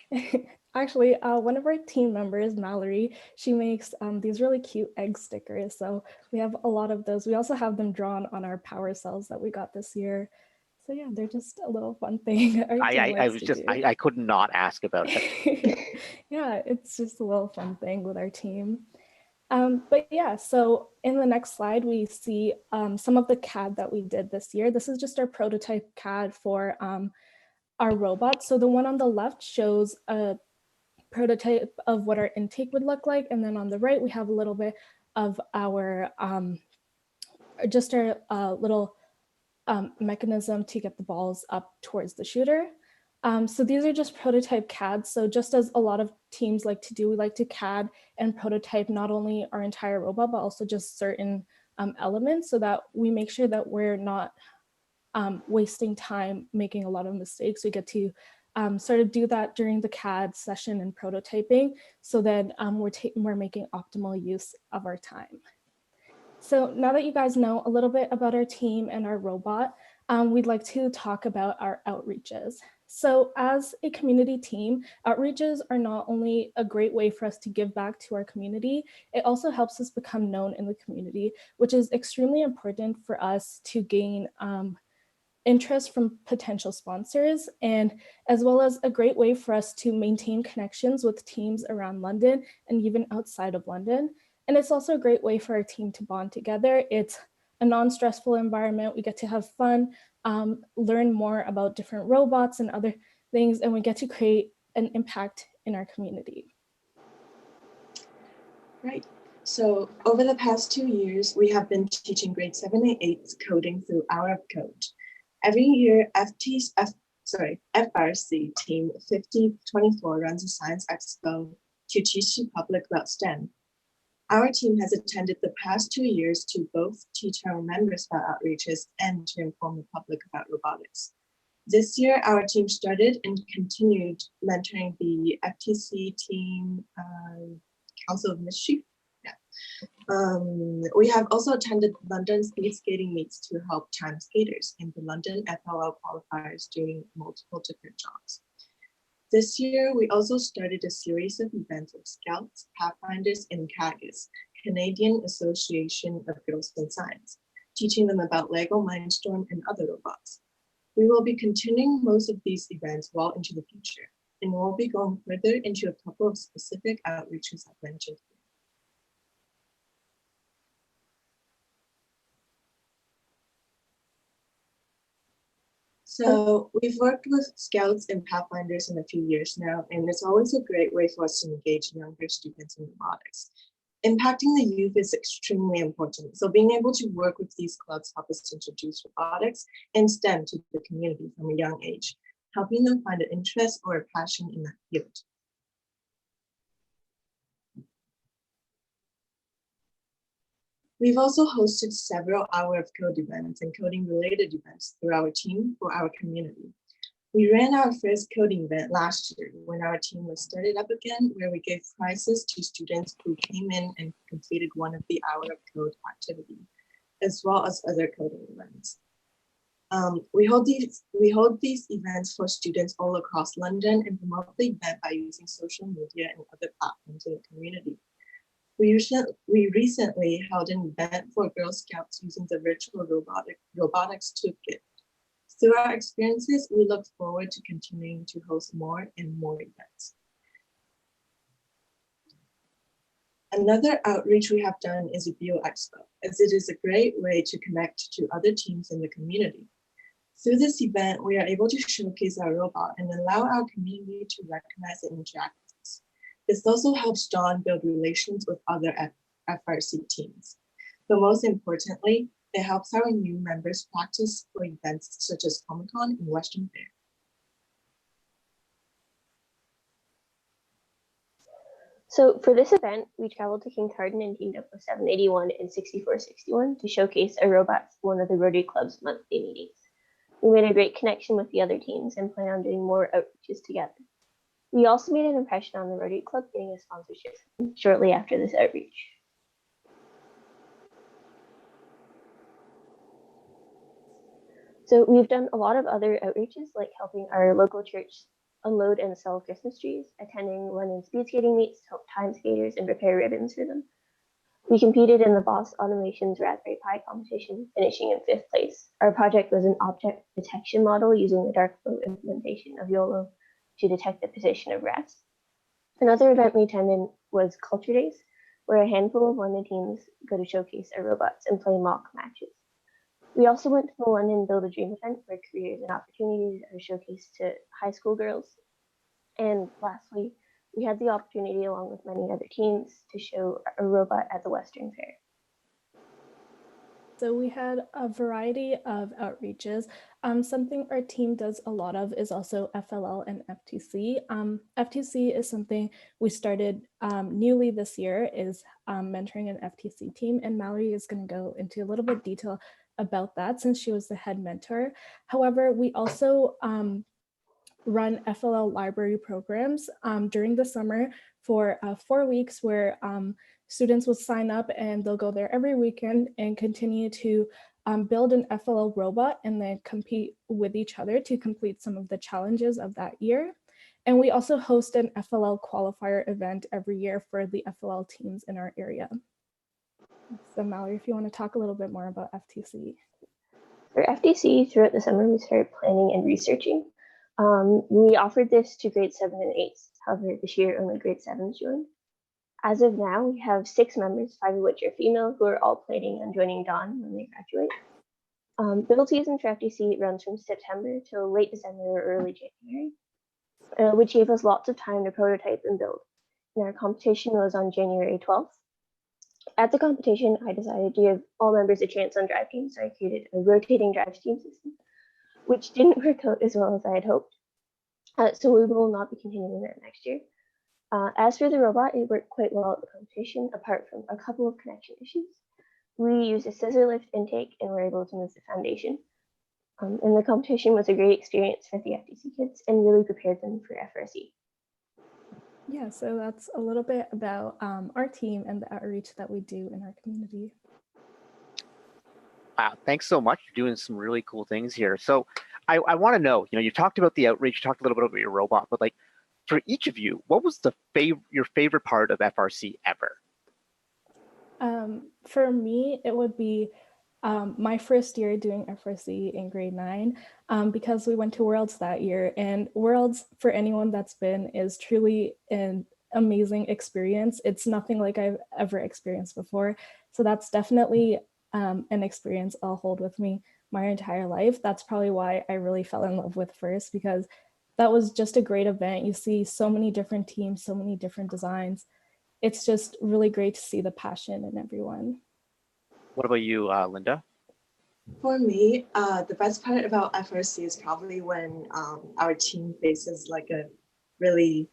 Actually, one of our team members, Mallory, she makes these really cute egg stickers. So we have a lot of those. We also have them drawn on our power cells that we got this year. So yeah, they're just a little fun thing. Our team I likes was to just, do. I could not ask about it. Yeah, it's just a little fun thing with our team. But yeah, so in the next slide, we see some of the CAD that we did this year. This is just our prototype CAD for our robot. So the one on the left shows a prototype of what our intake would look like. And then on the right, we have a little bit of our, just our little mechanism to get the balls up towards the shooter. So these are just prototype CADs. So just as a lot of teams like to do, we like to CAD and prototype not only our entire robot, but also just certain elements so that we make sure that we're not wasting time making a lot of mistakes. We get to sort of do that during the CAD session and prototyping so that we're making optimal use of our time. So now that you guys know a little bit about our team and our robot, we'd like to talk about our outreaches. So as a community team, outreaches are not only a great way for us to give back to our community, it also helps us become known in the community, which is extremely important for us to gain interest from potential sponsors, and as well as a great way for us to maintain connections with teams around London and even outside of London. And it's also a great way for our team to bond together. It's a non-stressful environment. We get to have fun, learn more about different robots and other things, and we get to create an impact in our community. Right. So over the past 2 years, we have been teaching grade 7 and 8 coding through Hour of Code. Every year, FRC Team 5024 runs a science expo to teach the public about STEM. Our team has attended the past 2 years to both teach our members about outreaches and to inform the public about robotics. This year, our team started and continued mentoring the FTC Team Council of Mischief. We have also attended London speed skating meets to help time skaters in the London FLL qualifiers doing multiple different jobs. This year, we also started a series of events with Scouts, Pathfinders, and CAGIS, Canadian Association of Girls in Science, teaching them about LEGO Mindstorm and other robots. We will be continuing most of these events well into the future, and we'll be going further into a couple of specific outreaches I've mentioned here. So we've worked with Scouts and Pathfinders in a few years now, and it's always a great way for us to engage younger students in robotics. Impacting the youth is extremely important. So being able to work with these clubs help us introduce robotics and STEM to the community from a young age, helping them find an interest or a passion in that field. We've also hosted several Hour of Code events and coding related events through our team for our community. We ran our first coding event last year when our team was started up again, where we gave prizes to students who came in and completed one of the Hour of Code activity, as well as other coding events. We hold these events for students all across London and promote the event by using social media and other platforms in the community. We recently held an event for Girl Scouts using the virtual robotics toolkit. Through our experiences, we look forward to continuing to host more and more events. Another outreach we have done is a Bio Expo, as it is a great way to connect to other teams in the community. Through this event, we are able to showcase our robot and allow our community to recognize and interact with us. This also helps DAUN build relations with other FRC teams. But most importantly, it helps our new members practice for events such as Comic-Con and Western Fair. So for this event, we traveled to Kincardine and teamed up with 781 and 6461 to showcase a robot for one of the Rotary Club's monthly meetings. We made a great connection with the other teams and plan on doing more outreaches together. We also made an impression on the Rotary Club getting a sponsorship shortly after this outreach. So we've done a lot of other outreaches, like helping our local church unload and sell Christmas trees, attending London speed skating meets to help time skaters and prepare ribbons for them. We competed in the Boss Automation's Raspberry Pi competition, finishing in 5th place. Our project was an object detection model using the Darkflow implementation of YOLO to detect the position of rats. Another event we attended was Culture Days, where a handful of London teams go to showcase their robots and play mock matches. We also went to the London Build a Dream event, where careers and opportunities are showcased to high school girls. And lastly, we had the opportunity, along with many other teams, to show a robot at the Western Fair. So we had a variety of outreaches. Something our team does a lot of is also FLL and FTC. FTC is something we started newly this year, is mentoring an FTC team, and Mallory is going to go into a little bit detail about that since she was the head mentor. However, we also run FLL library programs during the summer for 4 weeks, where students will sign up and they'll go there every weekend and continue to build an FLL robot and then compete with each other to complete some of the challenges of that year. And we also host an FLL qualifier event every year for the FLL teams in our area. So Mallory, if you want to talk a little bit more about FTC. For FTC, throughout the summer, we started planning and researching. We offered this to grade 7 and 8s. However, this year only grade 7s joined. As of now, we have 6 members, 5 of which are female, who are all planning on joining DAUN when they graduate. Build season for FTC runs from September till late December or early January, which gave us lots of time to prototype and build. And our competition was on January 12th. At the competition, I decided to give all members a chance on drive teams, so I created a rotating drive team system, which didn't work out as well as I had hoped. So we will not be continuing that next year. As for the robot, it worked quite well at the competition, apart from a couple of connection issues. We used a scissor lift intake and were able to move the foundation. And the competition was a great experience for the FTC kids and really prepared them for FRC. Yeah, so that's a little bit about our team and the outreach that we do in our community. Wow, thanks so much. You're doing some really cool things here. So I want to know, you talked about the outreach, you talked a little bit about your robot, but like for each of you, what was your favorite part of FRC ever? For me, it would be my first year doing FRC in grade 9, because we went to Worlds that year, and Worlds, for anyone that's been, is truly an amazing experience. It's nothing like I've ever experienced before. So that's definitely an experience I'll hold with me my entire life. That's probably why I really fell in love with FIRST, because that was just a great event. You see so many different teams, so many different designs. It's just really great to see the passion in everyone. What about you, Linda? For me, the best part about FRC is probably when our team faces like a really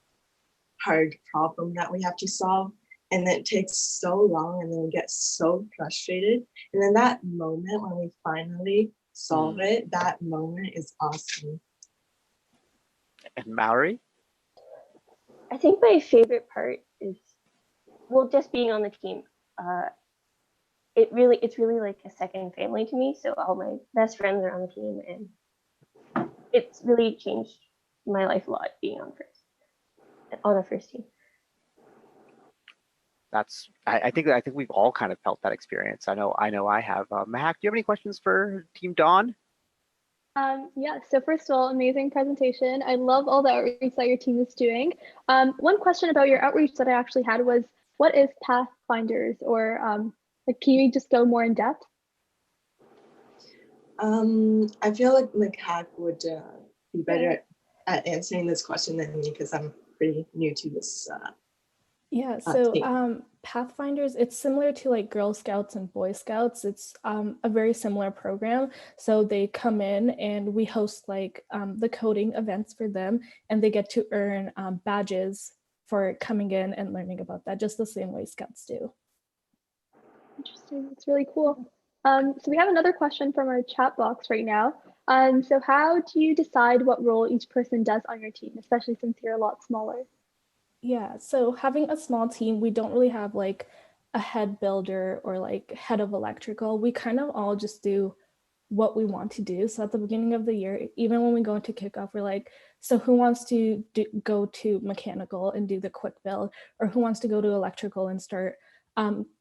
hard problem that we have to solve, and it takes so long, and then we get so frustrated. And then that moment when we finally solve it, that moment is awesome. And Mallory? I think my favorite part is, well, just being on the team. It's really like a second family to me. So all my best friends are on the team, and it's really changed my life a lot being on a first team. I think we've all kind of felt that experience. I know I have. Mehak, do you have any questions for Team DAUN? Yeah, so first of all, amazing presentation. I love all the outreach that your team is doing. One question about your outreach that I actually had was, what is Pathfinders, or like, can you just go more in depth? I feel like Mehak would be better at answering this question than me, because I'm pretty new to this. Yeah, so Pathfinders, it's similar to like Girl Scouts and Boy Scouts. It's a very similar program. So they come in and we host like the coding events for them, and they get to earn badges for coming in and learning about that, just the same way Scouts do. Interesting, that's really cool. So we have another question from our chat box right now. So how do you decide what role each person does on your team, especially since you're a lot smaller? Yeah, so having a small team, we don't really have like a head builder or like head of electrical. We kind of all just do what we want to do. So at the beginning of the year, even when we go into kickoff, we're like, so who wants to go to mechanical and do the quick build, or who wants to go to electrical and start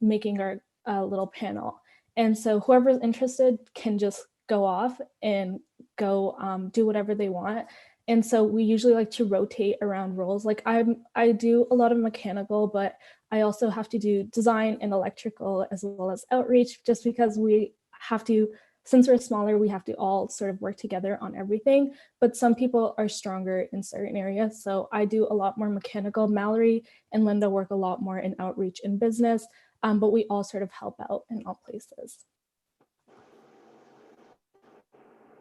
making our little panel. And so whoever's interested can just go off and go do whatever they want. And so we usually like to rotate around roles. Like I do a lot of mechanical, but I also have to do design and electrical as well as outreach, just because we have to, since we're smaller, we have to all sort of work together on everything. But some people are stronger in certain areas. So I do a lot more mechanical. Mallory and Linda work a lot more in outreach and business, but we all sort of help out in all places.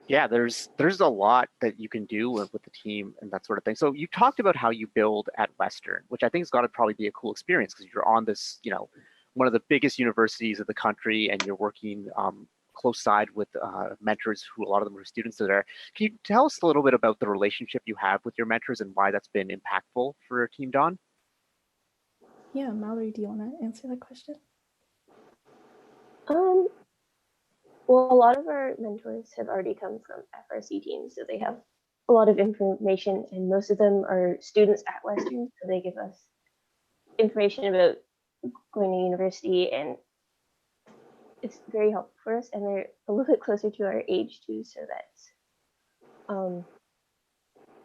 Yeah, there's a lot that you can do with the team and that sort of thing. So you talked about how you build at Western, which I think has got to probably be a cool experience because you're on this, one of the biggest universities of the country, and you're working close side with mentors who a lot of them are students that are. Can you tell us a little bit about the relationship you have with your mentors and why that's been impactful for Team DAUN? Yeah, Mallory, do you want to answer that question? Well, a lot of our mentors have already come from FRC teams, so they have a lot of information, and most of them are students at Western, so they give us information about going to university, and it's very helpful for us, and they're a little bit closer to our age too, so that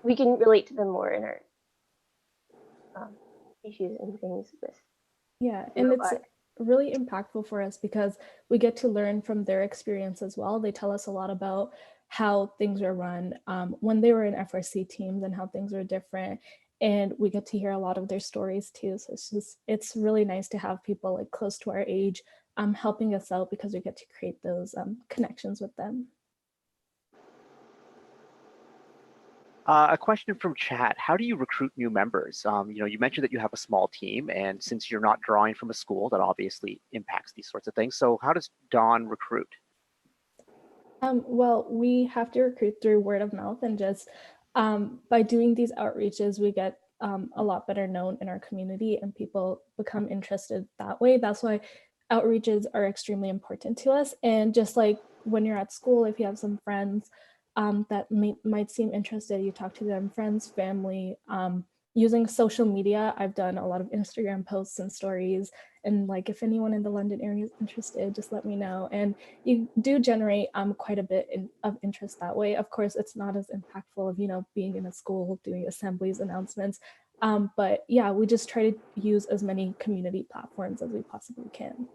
we can relate to them more in our issues and things with. Yeah, and it's really impactful for us because we get to learn from their experience as well. They tell us a lot about how things are run when they were in FRC teams and how things are different. And we get to hear a lot of their stories too. So it's really nice to have people like close to our age helping us out because we get to create those connections with them. A question from chat: how do you recruit new members? You mentioned that you have a small team, and since you're not drawing from a school, that obviously impacts these sorts of things. So how does DAUN recruit? Well, we have to recruit through word of mouth, and just by doing these outreaches, we get a lot better known in our community and people become interested that way. That's why outreaches are extremely important to us. And just like when you're at school, if you have some friends that might seem interested, you talk to them, friends, family. Using social media, I've done a lot of Instagram posts and stories, and like if anyone in the London area is interested, just let me know. And you do generate quite a bit of interest that way. Of course, it's not as impactful of being in a school doing assemblies, announcements, but yeah, we just try to use as many community platforms as we possibly can.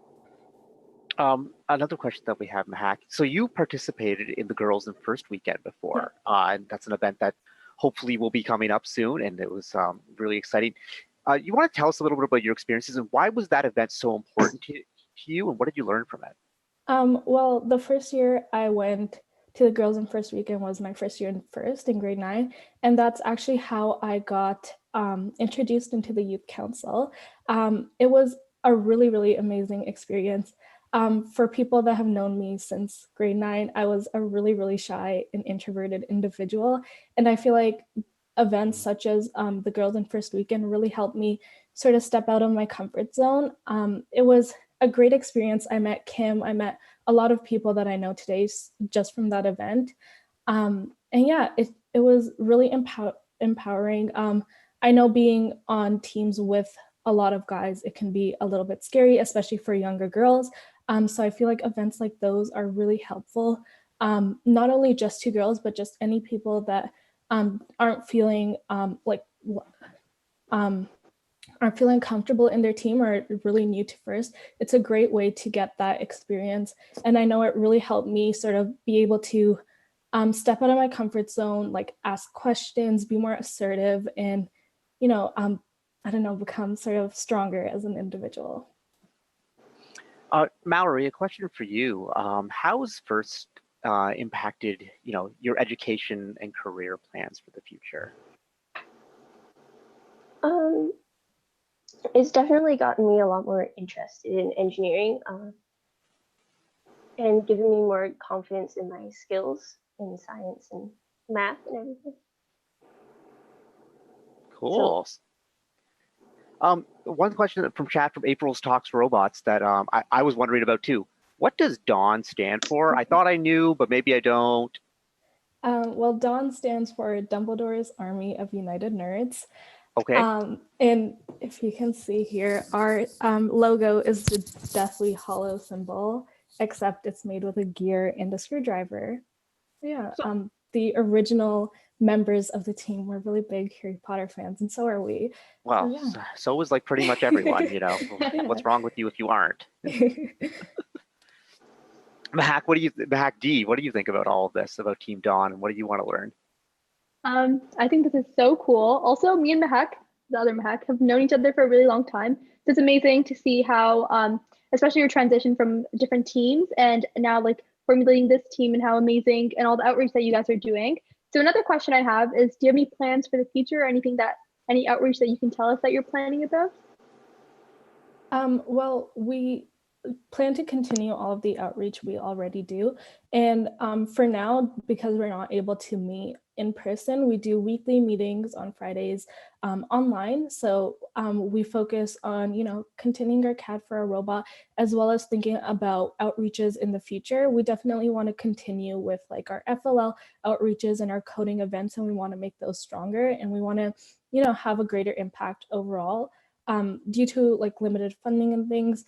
Another question that we have, Mehak. So you participated in the Girls in First weekend before, and that's an event that hopefully will be coming up soon, and it was really exciting. You want to tell us a little bit about your experiences and why was that event so important to you, and what did you learn from it? Well, the first year I went to the Girls in First weekend was my first year in grade 9, and that's actually how I got introduced into the youth council. It was a really, really amazing experience. For people that have known me since grade 9, I was a really, really shy and introverted individual. And I feel like events such as the Girls in First weekend really helped me sort of step out of my comfort zone. It was a great experience. I met Kim, I met a lot of people that I know today just from that event. And yeah, it was really empowering. I know being on teams with a lot of guys, it can be a little bit scary, especially for younger girls. So I feel like events like those are really helpful, not only just to girls, but just any people that aren't feeling aren't feeling comfortable in their team or really new to First. It's a great way to get that experience. And I know it really helped me sort of be able to step out of my comfort zone, like ask questions, be more assertive, and, I don't know, become sort of stronger as an individual. Mallory, a question for you. How has First impacted, your education and career plans for the future? It's definitely gotten me a lot more interested in engineering and given me more confidence in my skills in science and math and everything. Cool. One question from chat from April's Talks Robots that I was wondering about too. What does DAUN stand for? I thought I knew, but maybe I don't. Well, DAUN stands for Dumbledore's Army of United Nerds. Okay. And if you can see here, our logo is the Deathly Hollow symbol, except it's made with a gear and a screwdriver. Yeah, the original members of the team were really big Harry Potter fans, and so are we. Well, so was like pretty much everyone, you know. What's wrong with you if you aren't? Mehak, Mehak D, what do you think about all of this, about Team DAUN, and what do you want to learn? I think this is so cool. Also, me and Mehak, the other Mehak, have known each other for a really long time. So it's amazing to see how, especially your transition from different teams and now like formulating this team and how amazing and all the outreach that you guys are doing. So another question I have is, do you have any plans for the future or any outreach that you can tell us that you're planning about? Well, we plan to continue all of the outreach we already do. And for now, because we're not able to meet in person, we do weekly meetings on Fridays online. So we focus on, you know, continuing our CAD for a robot, as well as thinking about outreaches in the future. We definitely want to continue with like our FLL outreaches and our coding events, and we want to make those stronger, and we want to, you know, have a greater impact overall. Due to like limited funding and things,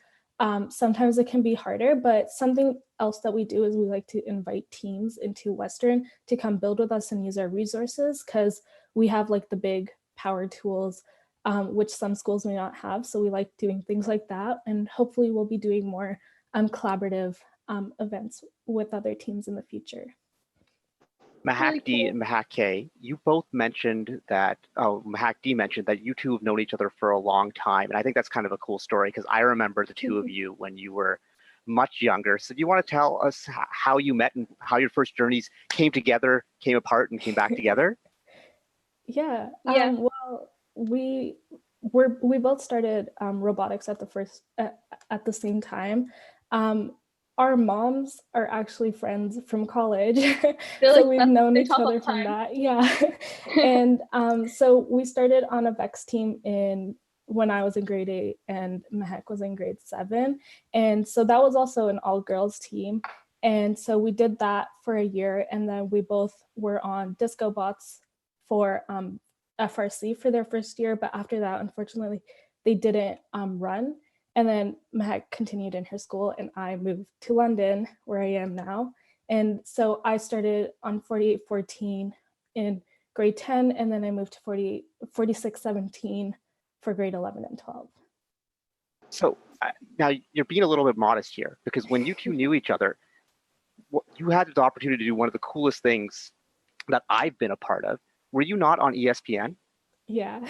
sometimes it can be harder, but something else that we do is we like to invite teams into Western to come build with us and use our resources, because we have like the big power tools, which some schools may not have. So we like doing things like that, and hopefully we'll be doing more collaborative events with other teams in the future. Mehak D and Mehak K, you both mentioned that, Mehak D mentioned that you two have known each other for a long time. And I think that's kind of a cool story, because I remember the two of you when you were much younger. So do you want to tell us how you met and how your first journeys came together, came apart, and came back together? Yeah. Well, we both started robotics at the same time. Our moms are actually friends from college, so we've known each other from that. Yeah, and so we started on a VEX team when I was in grade 8 and Mehak was in grade 7, and so that was also an all-girls team. And so we did that for a year, and then we both were on Disco Bots for FRC for their first year, but after that, unfortunately, they didn't run. And then Mehak continued in her school, and I moved to London, where I am now. And so I started on 4814 in grade 10, and then I moved to 4617 for grade 11 and 12. So now you're being a little bit modest here, because when you two knew each other, you had the opportunity to do one of the coolest things that I've been a part of. Were you not on ESPN? Yeah.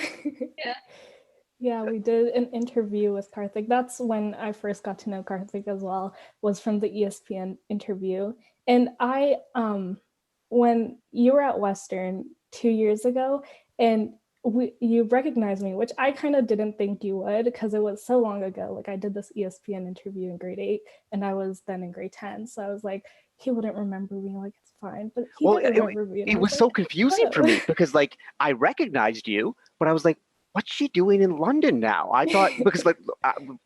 Yeah, we did an interview with Karthik. That's when I first got to know Karthik as well, was from the ESPN interview. And I, when you were at Western 2 years ago, and you recognized me, which I kind of didn't think you would, because it was so long ago. Like, I did this ESPN interview in grade 8, and I was then in grade 10. So I was like, he wouldn't remember me, like, it's fine. But he did remember me. It was so confusing for me, because like I recognized you, but I was like, what's she doing in London now? I thought, because like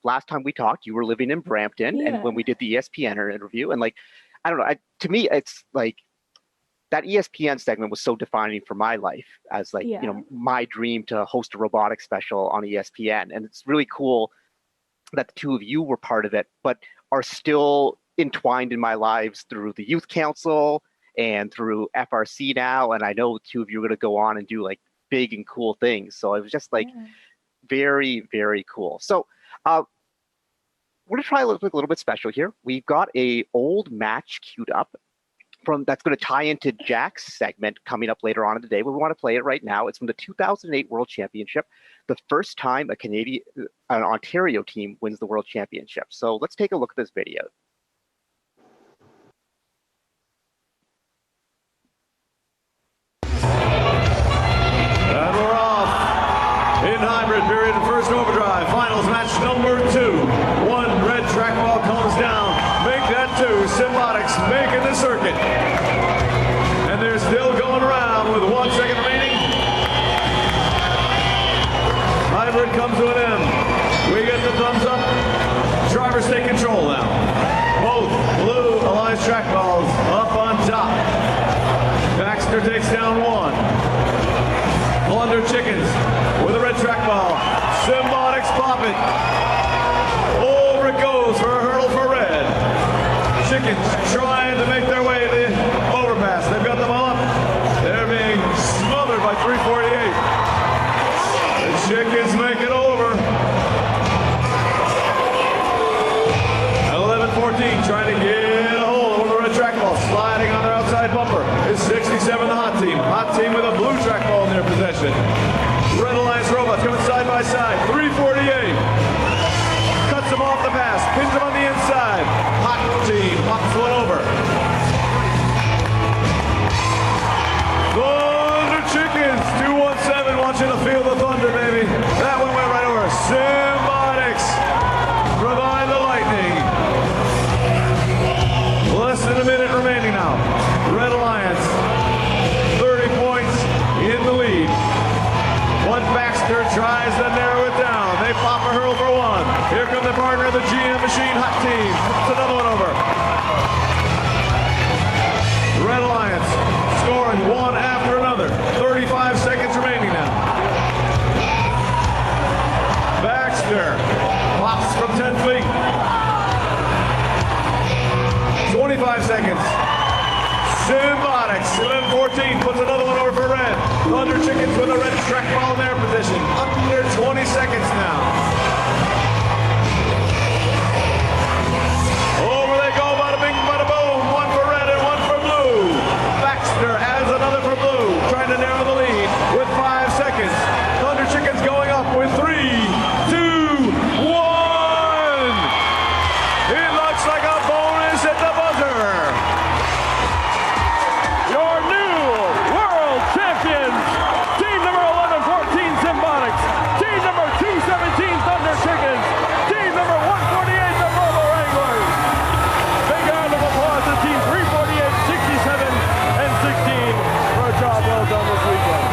last time we talked, you were living in Brampton, and when we did the ESPN interview, and like, I don't know, to me, it's like that ESPN segment was so defining for my life as like, you know, my dream to host a robotics special on ESPN. And it's really cool that the two of you were part of it, but are still entwined in my lives through the youth council and through FRC now. And I know the two of you are going to go on and do like big and cool things. So it was just like very, very cool. So we're gonna try a little bit special here. We've got a old match queued up that's going to tie into Jack's segment coming up later on in the day, but we want to play it right now. It's from the 2008 World Championship, the first time an Ontario team wins the World Championship. So let's take a look at this video. And we're off in hybrid period of first overdrive. Finals match number 2. One red track ball comes down. Make that 2. Symbiotics making the circuit. And they're still going around with 1 second remaining. Hybrid comes to an end. We get the thumbs up. Drivers take control now. Both blue Alliance track balls up on top. Baxter takes down 1. Blunder Chickens with a red 15 trying to get a hold of the red track ball, sliding on their outside bumper. Is 67 the hot team. Hot team with a blue track ball in their possession. Red Alliance Robots coming side by side. 348. Cuts them off the pass. Pins them on the inside. Hot team pops one over. Thunder Chickens 217 watching the Field of Thunder, baby. That one went right over. Symbiotics provide the lightning. Less than a minute remaining now. Red Alliance 30 points in the lead. One Baxter tries to narrow it down. They pop a hurl for one. Here come the partner of the GM Machine Hot Team. Puts another one over. Red Alliance scoring one after another. 35 seconds remaining now. Baxter pops from 10 feet. 25 seconds. Symbiotics, 11-14, puts another one over for red. Thunder Chickens with a red track ball in their position. Under 20 seconds now. Over they go, bada bing, bada boom. One for red and one for blue. Baxter adds another for blue, trying to narrow the lead with 5 seconds. Thunder Chickens going up with 3, 2, 1. It looks like a bonus at the buzzer. Your new world champions, team number 1114 Symbiotics, team number 217 Thunder Chickens, team number 148 the Robo Wranglers. Big round of applause to team 348, 67, and 16 for a job well done this weekend.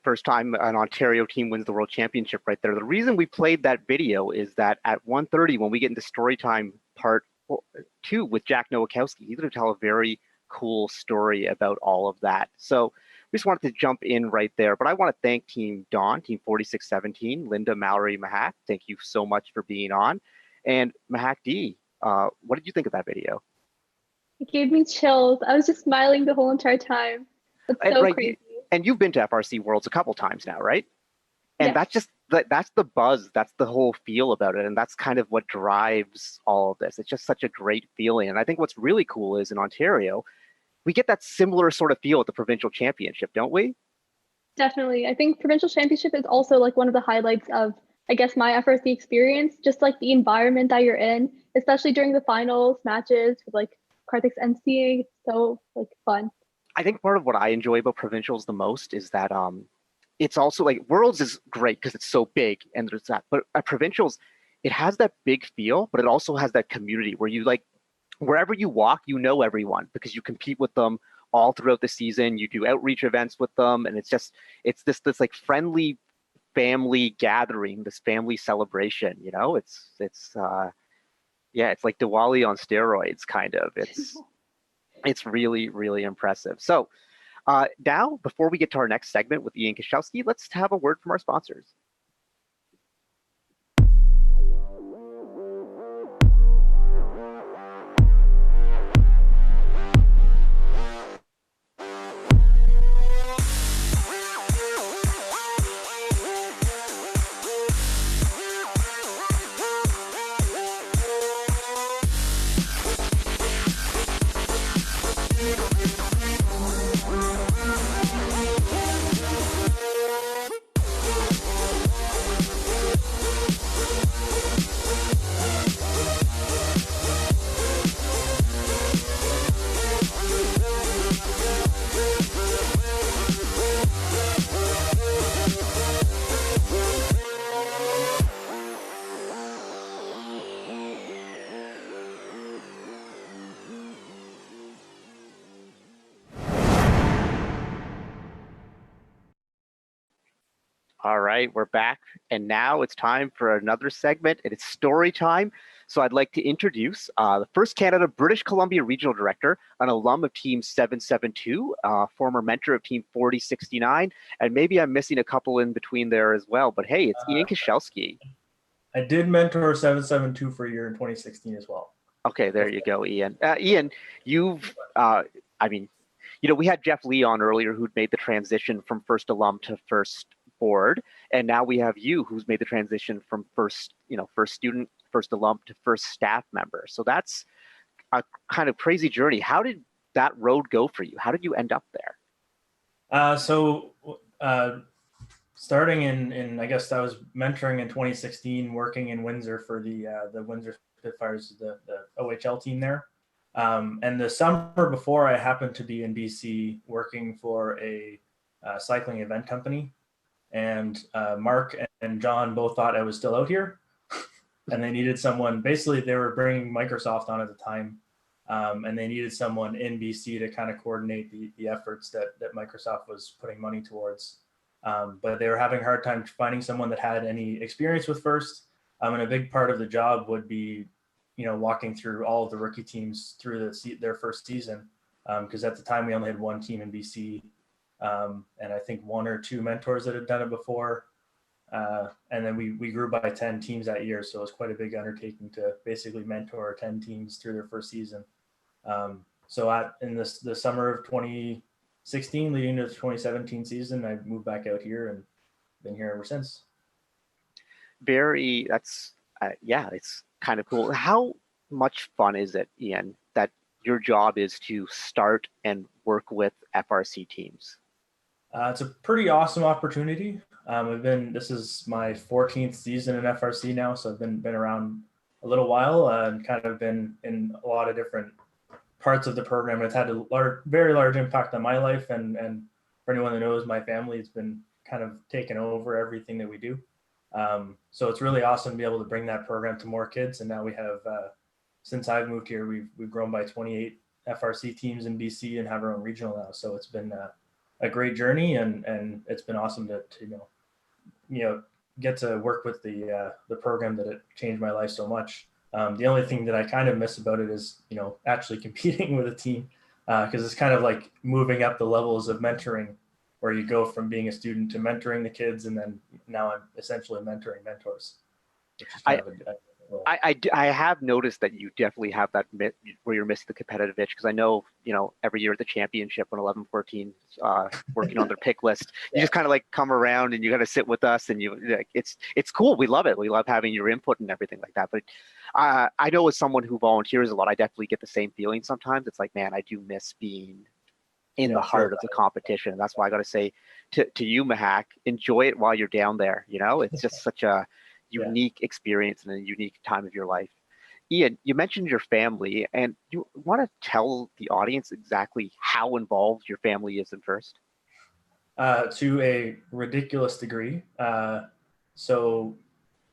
First time an Ontario team wins the World Championship right there. The reason we played that video is that at 1:30, when we get into story time part 2 with Jack Nowakowski, he's going to tell a very cool story about all of that. So we just wanted to jump in right there. But I want to thank Team DAUN, Team 4617, Linda, Mallory, Mehak. Thank you so much for being on. And Mehak D, what did you think of that video? It gave me chills. I was just smiling the whole entire time. It's so Right. crazy. And you've been to FRC Worlds a couple times now, right? And Yes. that's just that's the buzz, that's the whole feel about it, and that's kind of what drives all of this. It's just such a great feeling. And I think what's really cool is in Ontario, we get that similar sort of feel at the provincial championship, don't we? Definitely. I think provincial championship is also like one of the highlights of, I guess, my FRC experience, just like the environment that you're in, especially during the finals matches with like Karthik's emceeing. It's so like fun. I think part of what I enjoy about provincials the most is that it's also like Worlds is great because it's so big and there's that, but at provincials, it has that big feel, but it also has that community where you like, wherever you walk, you know everyone because you compete with them all throughout the season. You do outreach events with them, and it's this like friendly family gathering, this family celebration. You know, it's like Diwali on steroids, kind of. It's really, really impressive. So now, before we get to our next segment with Ian Koscielski, let's have a word from our sponsors. All right, we're back, and now it's time for another segment, and it's story time. So I'd like to introduce the First Canada British Columbia Regional Director, an alum of Team 772, former mentor of Team 4069, and maybe I'm missing a couple in between there as well, but hey, it's Ian Koscielski. I did mentor 772 for a year in 2016 as well. Okay, there you go, Ian. Ian, you've, we had Jeff Lee on earlier who'd made the transition from first alum to first board, and now we have you who's made the transition from first student, first alum to first staff member. So that's a kind of crazy journey. How did that road go for you? How did you end up there? Starting in I guess I was mentoring in 2016, working in Windsor for the Windsor Spitfires, the OHL team there. And the summer before, I happened to be in BC working for a cycling event company. And Mark and John both thought I was still out here. And they needed someone, basically they were bringing Microsoft on at the time. And they needed someone in BC to kind of coordinate the efforts that Microsoft was putting money towards. But they were having a hard time finding someone that had any experience with first. And a big part of the job would be, walking through all of the rookie teams through their first season. Because at the time we only had one team in BC. And I think one or two mentors that had done it before. And then we grew by 10 teams that year. So it was quite a big undertaking to basically mentor 10 teams through their first season. So in the summer of 2016, leading to the 2017 season, I moved back out here and been here ever since. It's kind of cool. How much fun is it, Ian, that your job is to start and work with FRC teams? It's a pretty awesome opportunity. This is my 14th season in FRC now, so I've been around a little while and kind of been in a lot of different parts of the program. It's had a very large impact on my life, and for anyone that knows my family, it's been kind of taken over everything that we do. So it's really awesome to be able to bring that program to more kids. And now we have, since I've moved here, we've grown by 28 FRC teams in BC and have our own regional now. So it's been a great journey, and it's been awesome to get to work with the program that it changed my life so much. The only thing that I kind of miss about it is, actually competing with a team, because it's kind of like moving up the levels of mentoring, where you go from being a student to mentoring the kids, and then now I'm essentially mentoring mentors. I have noticed that you definitely have that where you're missing the competitive itch, because I know, every year at the championship when 11-14 working on their pick list, you just kind of like come around and you got to sit with us, and it's cool. We love it. We love having your input and everything like that. But I know as someone who volunteers a lot, I definitely get the same feeling sometimes. It's like, man, I do miss being in the heart of the competition. And that's why I got to say to you, Mehak, enjoy it while you're down there. It's just such a unique experience and a unique time of your life. Ian, you mentioned your family, and you want to tell the audience exactly how involved your family is in first? To a ridiculous degree. So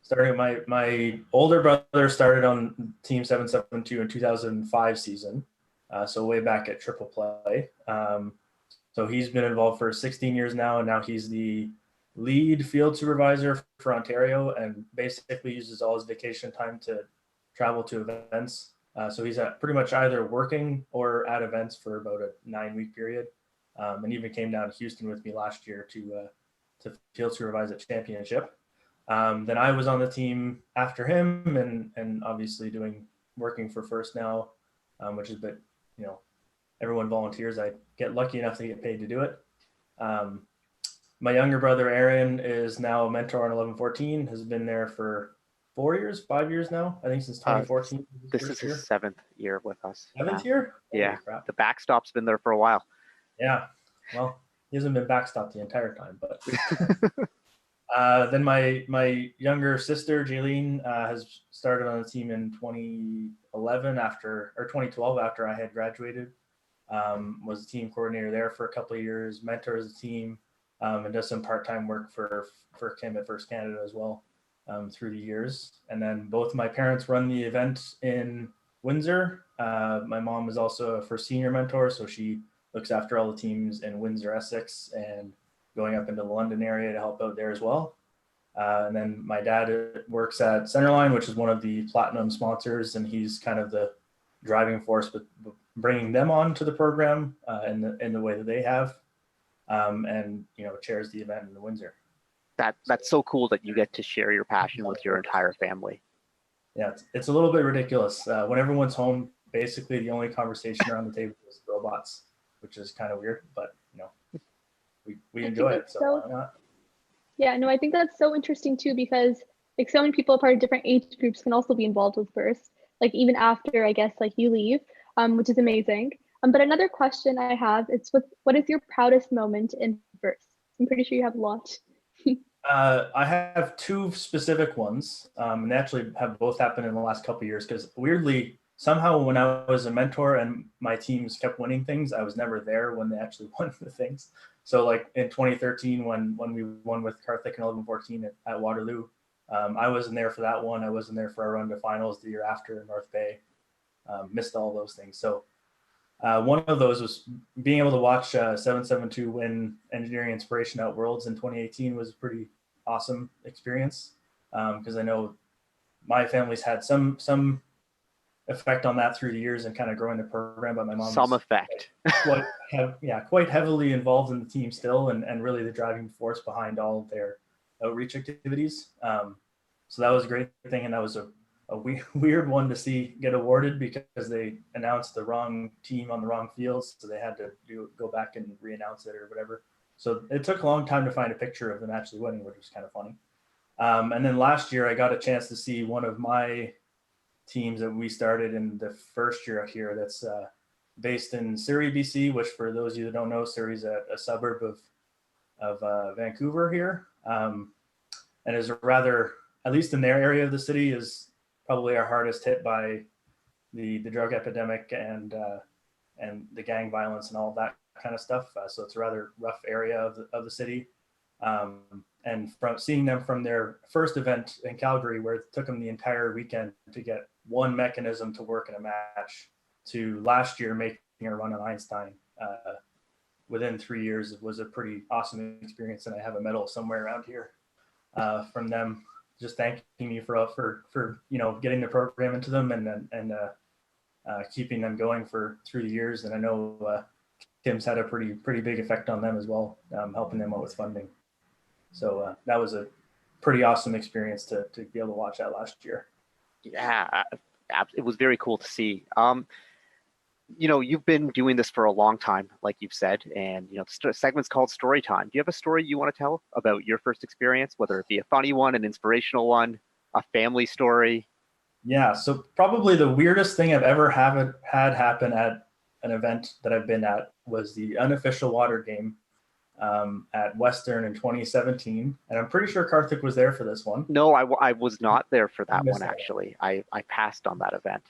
starting, my older brother started on Team 772 in 2005 season. So way back at Triple Play. So he's been involved for 16 years now, and now he's the lead field supervisor for Ontario, and basically uses all his vacation time to travel to events. So he's pretty much either working or at events for about a 9-week period, and even came down to Houston with me last year to field supervise at championship. Then I was on the team after him, and obviously working for first now, which is a bit, everyone volunteers. I get lucky enough to get paid to do it. My younger brother, Aaron, is now a mentor on 11-14, has been there for 5 years now, I think since 2014. This is his 7th year with us. 7th year? Yeah, the backstop's been there for a while. Yeah, well, he hasn't been backstopped the entire time, but then my younger sister, Jaylene, has started on the team in 2012 after I had graduated. Was a team coordinator there for a couple of years, mentors the team, and does some part-time work for Kim at First Canada as well through the years. And then both my parents run the event in Windsor. My mom is also a first senior mentor, so she looks after all the teams in Windsor, Essex, and going up into the London area to help out there as well. And then my dad works at Centerline, which is one of the platinum sponsors, and he's kind of the driving force with bringing them on to the program in the way that they have, and chairs the event in the Windsor. That's so cool that you get to share your passion with your entire family. Yeah, it's a little bit ridiculous. When everyone's home, basically the only conversation around the table is robots, which is kind of weird, but we enjoy it. So why not? Yeah, no, I think that's so interesting too, because like so many people part of different age groups can also be involved with Burst, like even after I guess like you leave, which is amazing. But another question I have is what is your proudest moment in Burst? I'm pretty sure you have a lot. I have two specific ones, and they actually have both happened in the last couple of years, because weirdly, somehow when I was a mentor and my teams kept winning things, I was never there when they actually won the things. So like in 2013, when we won with Karthik and 11-14 at Waterloo, I wasn't there for that one. I wasn't there for our run to finals the year after in North Bay. Missed all those things. So one of those was being able to watch 772 win Engineering Inspiration at Worlds in 2018 was a pretty awesome experience, because I know my family's had some effect on that through the years and kind of growing the program, but my mom some effect quite heavily involved in the team still, and really the driving force behind all of their outreach activities. So that was a great thing, and that was a weird one to see get awarded, because they announced the wrong team on the wrong fields, so they had to go back and re-announce it or whatever. So it took a long time to find a picture of them actually winning, which was kind of funny. And then last year I got a chance to see one of my teams that we started in the first year out here, that's based in Surrey, BC, which for those of you that don't know, Surrey is a suburb of Vancouver here, and is rather, at least in their area of the city, is probably our hardest hit by the drug epidemic and the gang violence and all that kind of stuff. So it's a rather rough area of the city. And from seeing them from their first event in Calgary, where it took them the entire weekend to get one mechanism to work in a match, to last year making a run on Einstein within 3 years, was a pretty awesome experience. And I have a medal somewhere around here from them, just thanking me for getting the program into them and keeping them going through the years. And I know Tim's had a pretty big effect on them as well, helping them out with funding. So that was a pretty awesome experience to be able to watch that last year. Yeah, it was very cool to see. You've been doing this for a long time, like you've said, and the segment's called Story Time. Do you have a story you want to tell about your first experience, whether it be a funny one, an inspirational one, a family story? Yeah, so probably the weirdest thing I've ever had happen at an event that I've been at was the unofficial water game at Western in 2017, and I'm pretty sure Karthik was there for this one. No, I was not there for that one, actually. I passed on that event.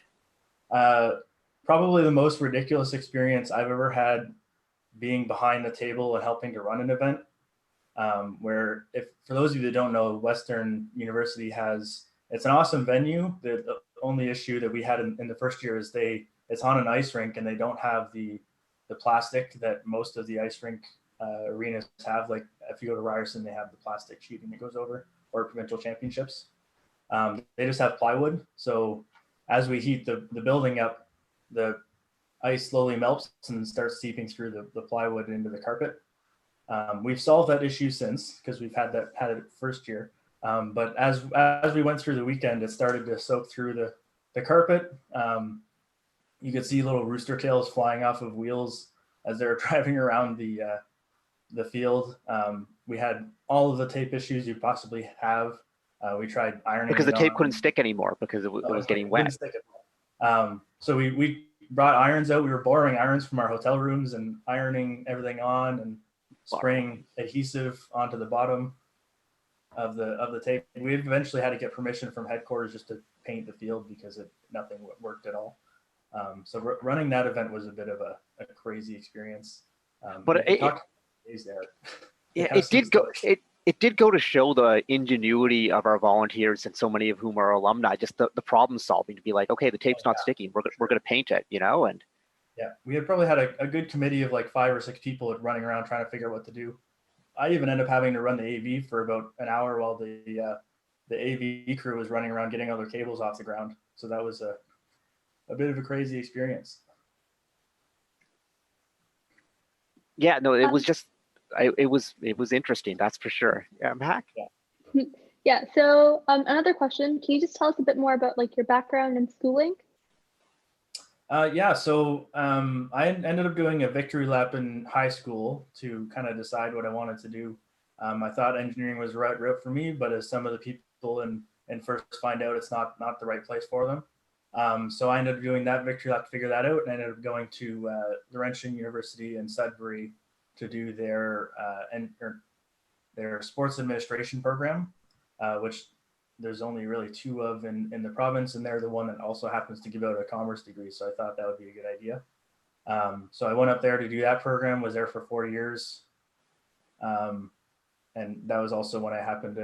Probably the most ridiculous experience I've ever had, being behind the table and helping to run an event, where, if for those of you that don't know, Western University it's an awesome venue. The only issue that we had in the first year is it's on an ice rink, and they don't have the plastic that most of the ice rink arenas have. Like if you go to Ryerson, they have the plastic sheeting that goes over, or provincial championships. They just have plywood. So as we heat the building up, the ice slowly melts and starts seeping through the plywood into the carpet. We've solved that issue since, because we've had it first year. But as we went through the weekend, it started to soak through the carpet. You could see little rooster tails flying off of wheels as they were driving around the field. We had all of the tape issues you possibly have. We tried ironing because the tape couldn't stick anymore because it was getting wet. So we brought irons out. We were borrowing irons from our hotel rooms and ironing everything on and spraying adhesive onto the bottom of the tape. We eventually had to get permission from headquarters just to paint the field, because nothing worked at all. So running that event was a bit of a crazy experience. But it did go to show the ingenuity of our volunteers, and so many of whom are alumni, just the problem solving, to be like, okay, the tape's not sticking, we're going to paint it, and yeah, we had probably had a good committee of like 5 or 6 people running around trying to figure out what to do. I even ended up having to run the AV for about an hour while the AV crew was running around getting other cables off the ground. So that was a bit of a crazy experience. Yeah, no, it was just, it was interesting, that's for sure. Yeah, Mehak? Yeah, so another question, can you just tell us a bit more about like your background and schooling? Yeah, so I ended up doing a victory lap in high school to kind of decide what I wanted to do. I thought engineering was the right route for me, but as some of the people in first find out, it's not the right place for them. So I ended up doing that victory lap to figure that out, and I ended up going to Laurentian University in Sudbury to do their sports administration program, which there's only really 2 of in the province, and they're the one that also happens to give out a commerce degree. So I thought that would be a good idea. So I went up there to do that program, was there for 4 years. And that was also when I happened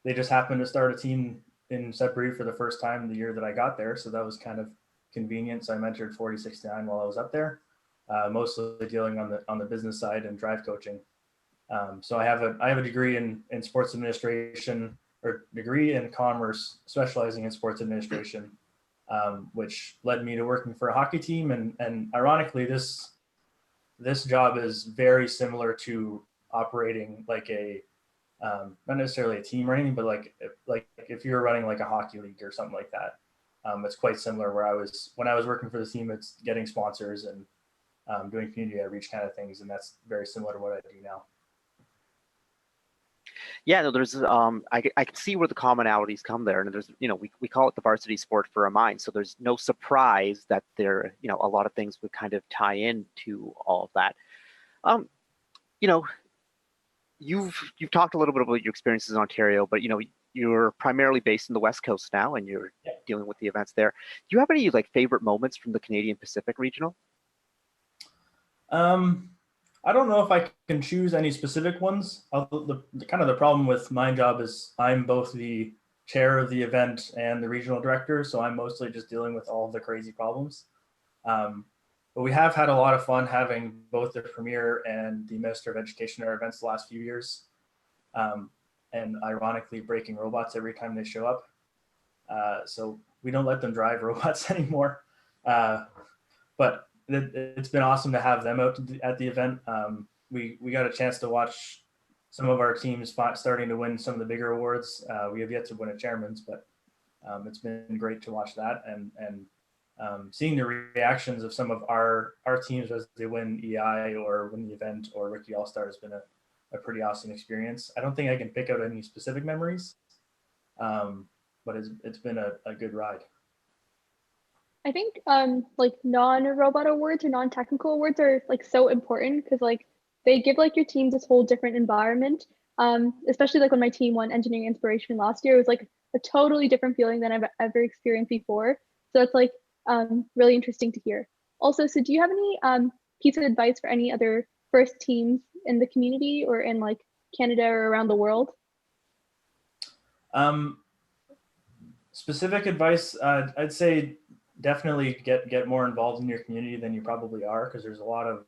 they just happened to start a team in Sudbury for the first time the year that I got there. So that was kind of convenient. So I mentored 4069 while I was up there, mostly dealing on the business side and drive coaching. So I have a degree in sports administration, or degree in commerce, specializing in sports administration, which led me to working for a hockey team. And ironically, this job is very similar to operating like not necessarily a team or anything, but like if you're running like a hockey league or something like that. It's quite similar where when I was working for the team, it's getting sponsors and doing community outreach kind of things. And that's very similar to what I do now. Yeah, no, there's I can see where the commonalities come there, and there's, we call it the varsity sport for a mind, so there's no surprise that there, a lot of things would kind of tie into all of that. You've talked a little bit about your experiences in Ontario, but you're primarily based in the West Coast now, and you're dealing with the events there. Do you have any like favorite moments from the Canadian Pacific Regional? I don't know if I can choose any specific ones. The problem with my job is I'm both the chair of the event and the regional director, so I'm mostly just dealing with all of the crazy problems. But we have had a lot of fun having both the Premier and the Minister of Education at our events the last few years, and ironically breaking robots every time they show up. So we don't let them drive robots anymore. But it's been awesome to have them out at the event. We got a chance to watch some of our teams starting to win some of the bigger awards. We have yet to win a chairman's, but it's been great to watch that and seeing the reactions of some of our teams as they win EI or win the event or Rookie All-Star has been a pretty awesome experience. I don't think I can pick out any specific memories, but it's been a good ride. I think like non-robot awards or non-technical awards are like so important because like they give like your team this whole different environment. Especially like when my team won Engineering Inspiration last year, it was like a totally different feeling than I've ever experienced before. So it's like really interesting to hear. Also, so do you have any piece of advice for any other first teams in the community or in like Canada or around the world? Specific advice, I'd say definitely get more involved in your community than you probably are, because there's a lot of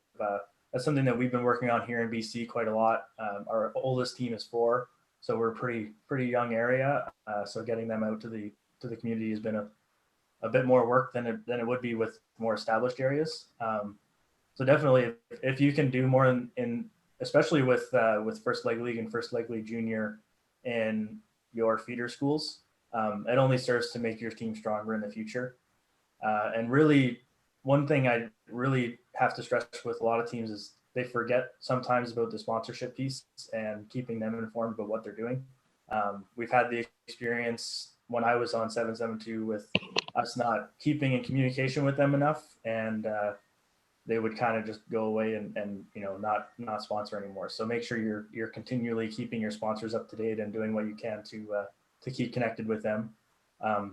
that's something that we've been working on here in BC quite a lot. Our oldest team is 4, so we're a pretty young area. So getting them out to the community has been a bit more work than it would be with more established areas. So definitely, if you can do more in especially with First Leg League and First Leg League Junior in your feeder schools, it only serves to make your team stronger in the future. And really, one thing I really have to stress with a lot of teams is they forget sometimes about the sponsorship piece and keeping them informed about what they're doing. We've had the experience when I was on 772 with us not keeping in communication with them enough, and they would kind of just go away and not sponsor anymore. So make sure you're continually keeping your sponsors up to date and doing what you can to keep connected with them.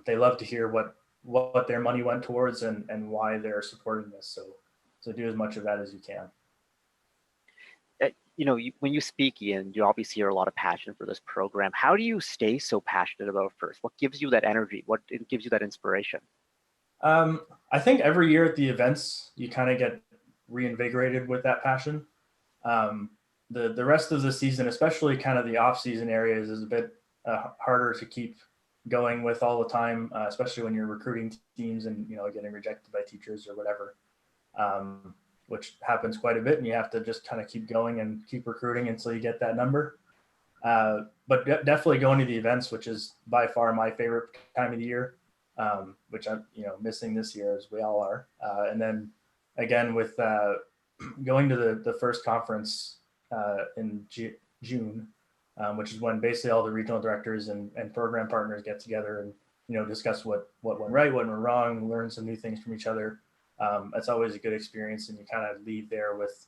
They love to hear what their money went towards and why they're supporting this. So do as much of that as you can. When you speak, Ian, you obviously hear a lot of passion for this program. How do you stay so passionate about FIRST? What gives you that energy? What gives you that inspiration? I think every year at the events, you kind of get reinvigorated with that passion. the rest of the season, especially kind of the off season areas, is a bit harder to keep going with all the time, especially when you're recruiting teams and, you know, getting rejected by teachers or whatever, which happens quite a bit, and you have to just kind of keep going and keep recruiting until you get that number. But definitely going to the events, which is by far my favorite time of the year, which I'm, you know, missing this year, as we all are. And then again with going to the first conference in June, which is when basically all the regional directors and program partners get together and, you know, discuss what went right, what went wrong, learn some new things from each other. That's always a good experience, and you kind of leave there with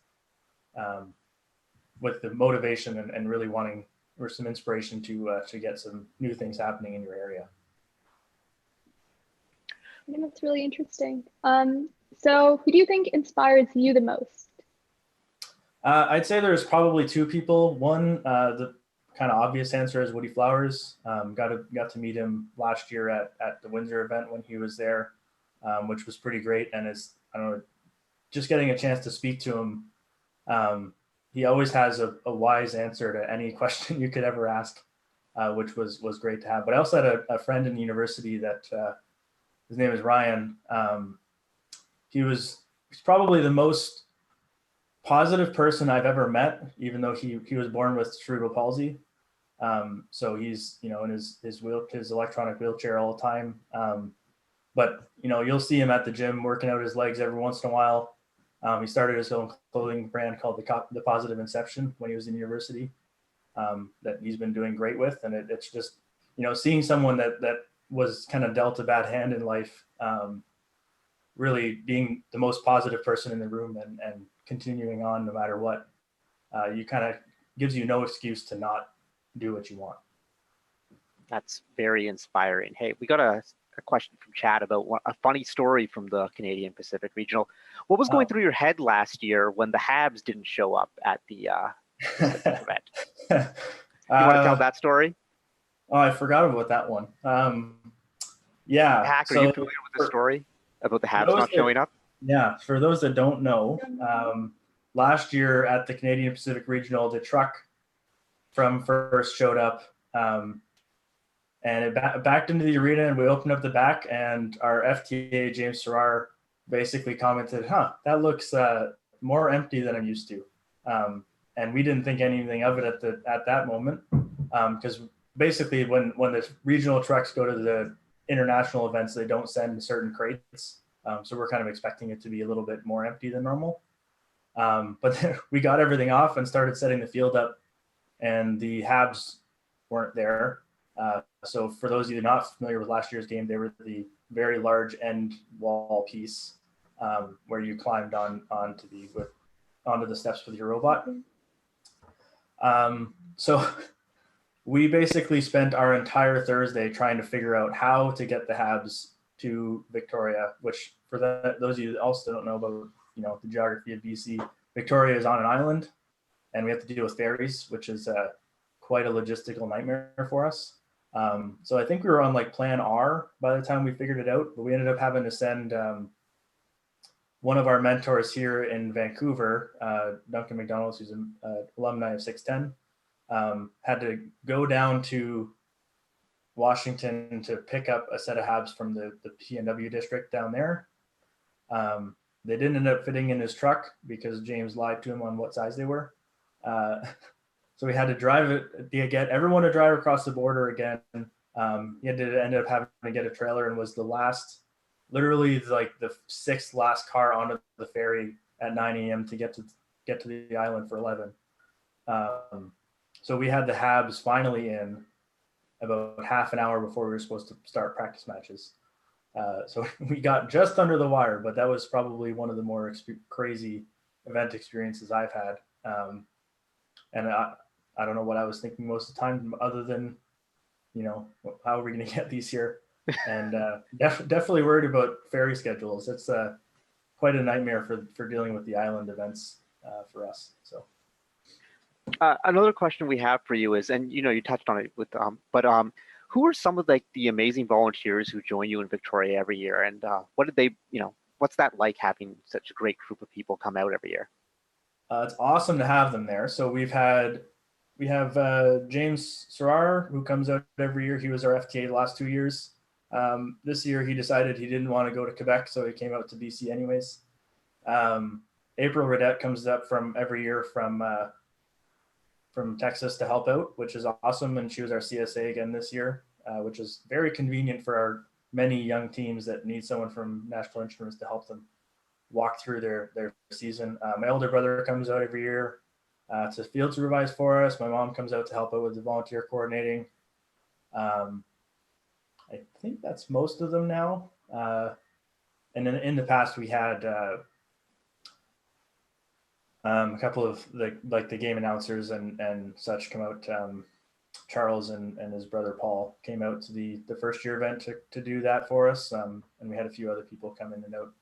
the motivation and really wanting, or some inspiration to get some new things happening in your area. I think that's really interesting. So who do you think inspires you the most? I'd say there's probably two people. One, the kind of obvious answer is Woody Flowers. Got to meet him last year at the Windsor event when he was there, which was pretty great. And I don't know, just getting a chance to speak to him. He always has a wise answer to any question you could ever ask, which was great to have. But I also had a friend in university that his name is Ryan. He's probably the most positive person I've ever met, even though he was born with cerebral palsy. So he's, you know, in his electronic wheelchair all the time. But, you know, you'll see him at the gym working out his legs every once in a while. He started his own clothing brand called the Positive Inception when he was in university, that he's been doing great with. And it's just, you know, seeing someone that was kind of dealt a bad hand in life, really being the most positive person in the room and continuing on no matter what, you kind of gives you no excuse to not do what you want. That's very inspiring. Hey, we got a question from Chad about a funny story from the Canadian Pacific Regional. What was going through your head last year when the Habs didn't show up at the event? You want to tell that story? Oh, I forgot about that one. Yeah. Mehak, are you familiar with the story about the Habs not showing up? Yeah, for those that don't know, last year at the Canadian Pacific Regional, the truck from First showed up, and it backed into the arena, and we opened up the back, and our FTA, James Serrar, basically commented, that looks more empty than I'm used to. And we didn't think anything of it at that moment, because basically when the regional trucks go to the international events, they don't send certain crates. So we're kind of expecting it to be a little bit more empty than normal. But then we got everything off and started setting the field up, and the Habs weren't there. So for those of you not familiar with last year's game, they were the very large end wall piece, where you climbed onto the steps with your robot. So we basically spent our entire Thursday trying to figure out how to get the Habs to Victoria, which for those of you that also don't know about, you know, the geography of BC, Victoria is on an island, and we have to deal with ferries, which is quite a logistical nightmare for us. So I think we were on like plan R by the time we figured it out, but we ended up having to send one of our mentors here in Vancouver, Duncan McDonald, who's an alumni of 610, had to go down to Washington to pick up a set of Habs from the PNW district down there. They didn't end up fitting in his truck because James lied to him on what size they were. So we had to drive it, get everyone to drive across the border again. He had to end up having to get a trailer, and was the last, literally like the sixth last car onto the ferry at 9 a.m. to get to the island for 11. So we had the Habs finally in about half an hour before we were supposed to start practice matches. So we got just under the wire, but that was probably one of the more crazy event experiences I've had. And I don't know what I was thinking most of the time, other than, you know, how are we going to get these here? And definitely worried about ferry schedules. It's quite a nightmare for dealing with the island events for us. So another question we have for you is, and you know, you touched on it with, but who are some of like the amazing volunteers who join you in Victoria every year, and what did they, you know, what's that like having such a great group of people come out every year? It's awesome to have them there. So we have James Serrar, who comes out every year. He was our FTA the last 2 years. This year he decided he didn't want to go to Quebec, so he came out to BC anyways. April Redette comes up from every year from Texas to help out, which is awesome. And she was our CSA again this year, which is very convenient for our many young teams that need someone from National Instruments to help them walk through their season. My older brother comes out every year to field supervise for us. My mom comes out to help out with the volunteer coordinating. I think that's most of them now. And then in the past we had a couple of the game announcers and such come out. Charles and his brother Paul came out to the first year event to do that for us. And we had a few other people come in and out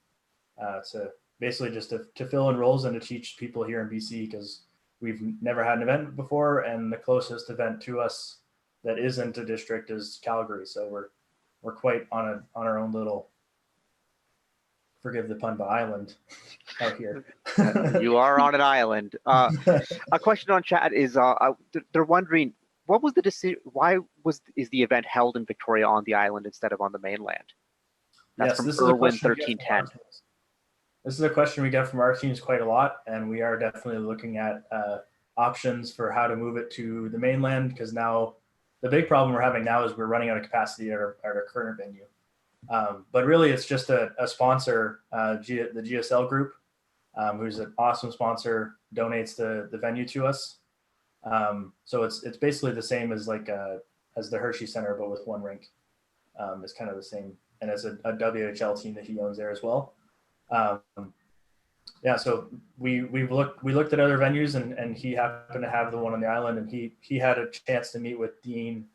to basically just to fill in roles and to teach people here in BC, because we've never had an event before, and the closest event to us that isn't a district is Calgary. So we're quite on our own little, forgive the pun, but island out here. You are on an island. A question on chat is they're wondering, what was the decision? Why is the event held in Victoria on the island instead of on the mainland? That's from Irwin 1310. This is a question we get from our teams quite a lot, and we are definitely looking at options for how to move it to the mainland, because now the big problem we're having now is we're running out of capacity at our current venue. But really, it's just a sponsor, the GSL group, who's an awesome sponsor, donates the venue to us. So it's basically the same as as the Hershey Center, but with one rink. It's kind of the same, and as a WHL team that he owns there as well. Yeah, so we looked at other venues, and he happened to have the one on the island, and he had a chance to meet with Dean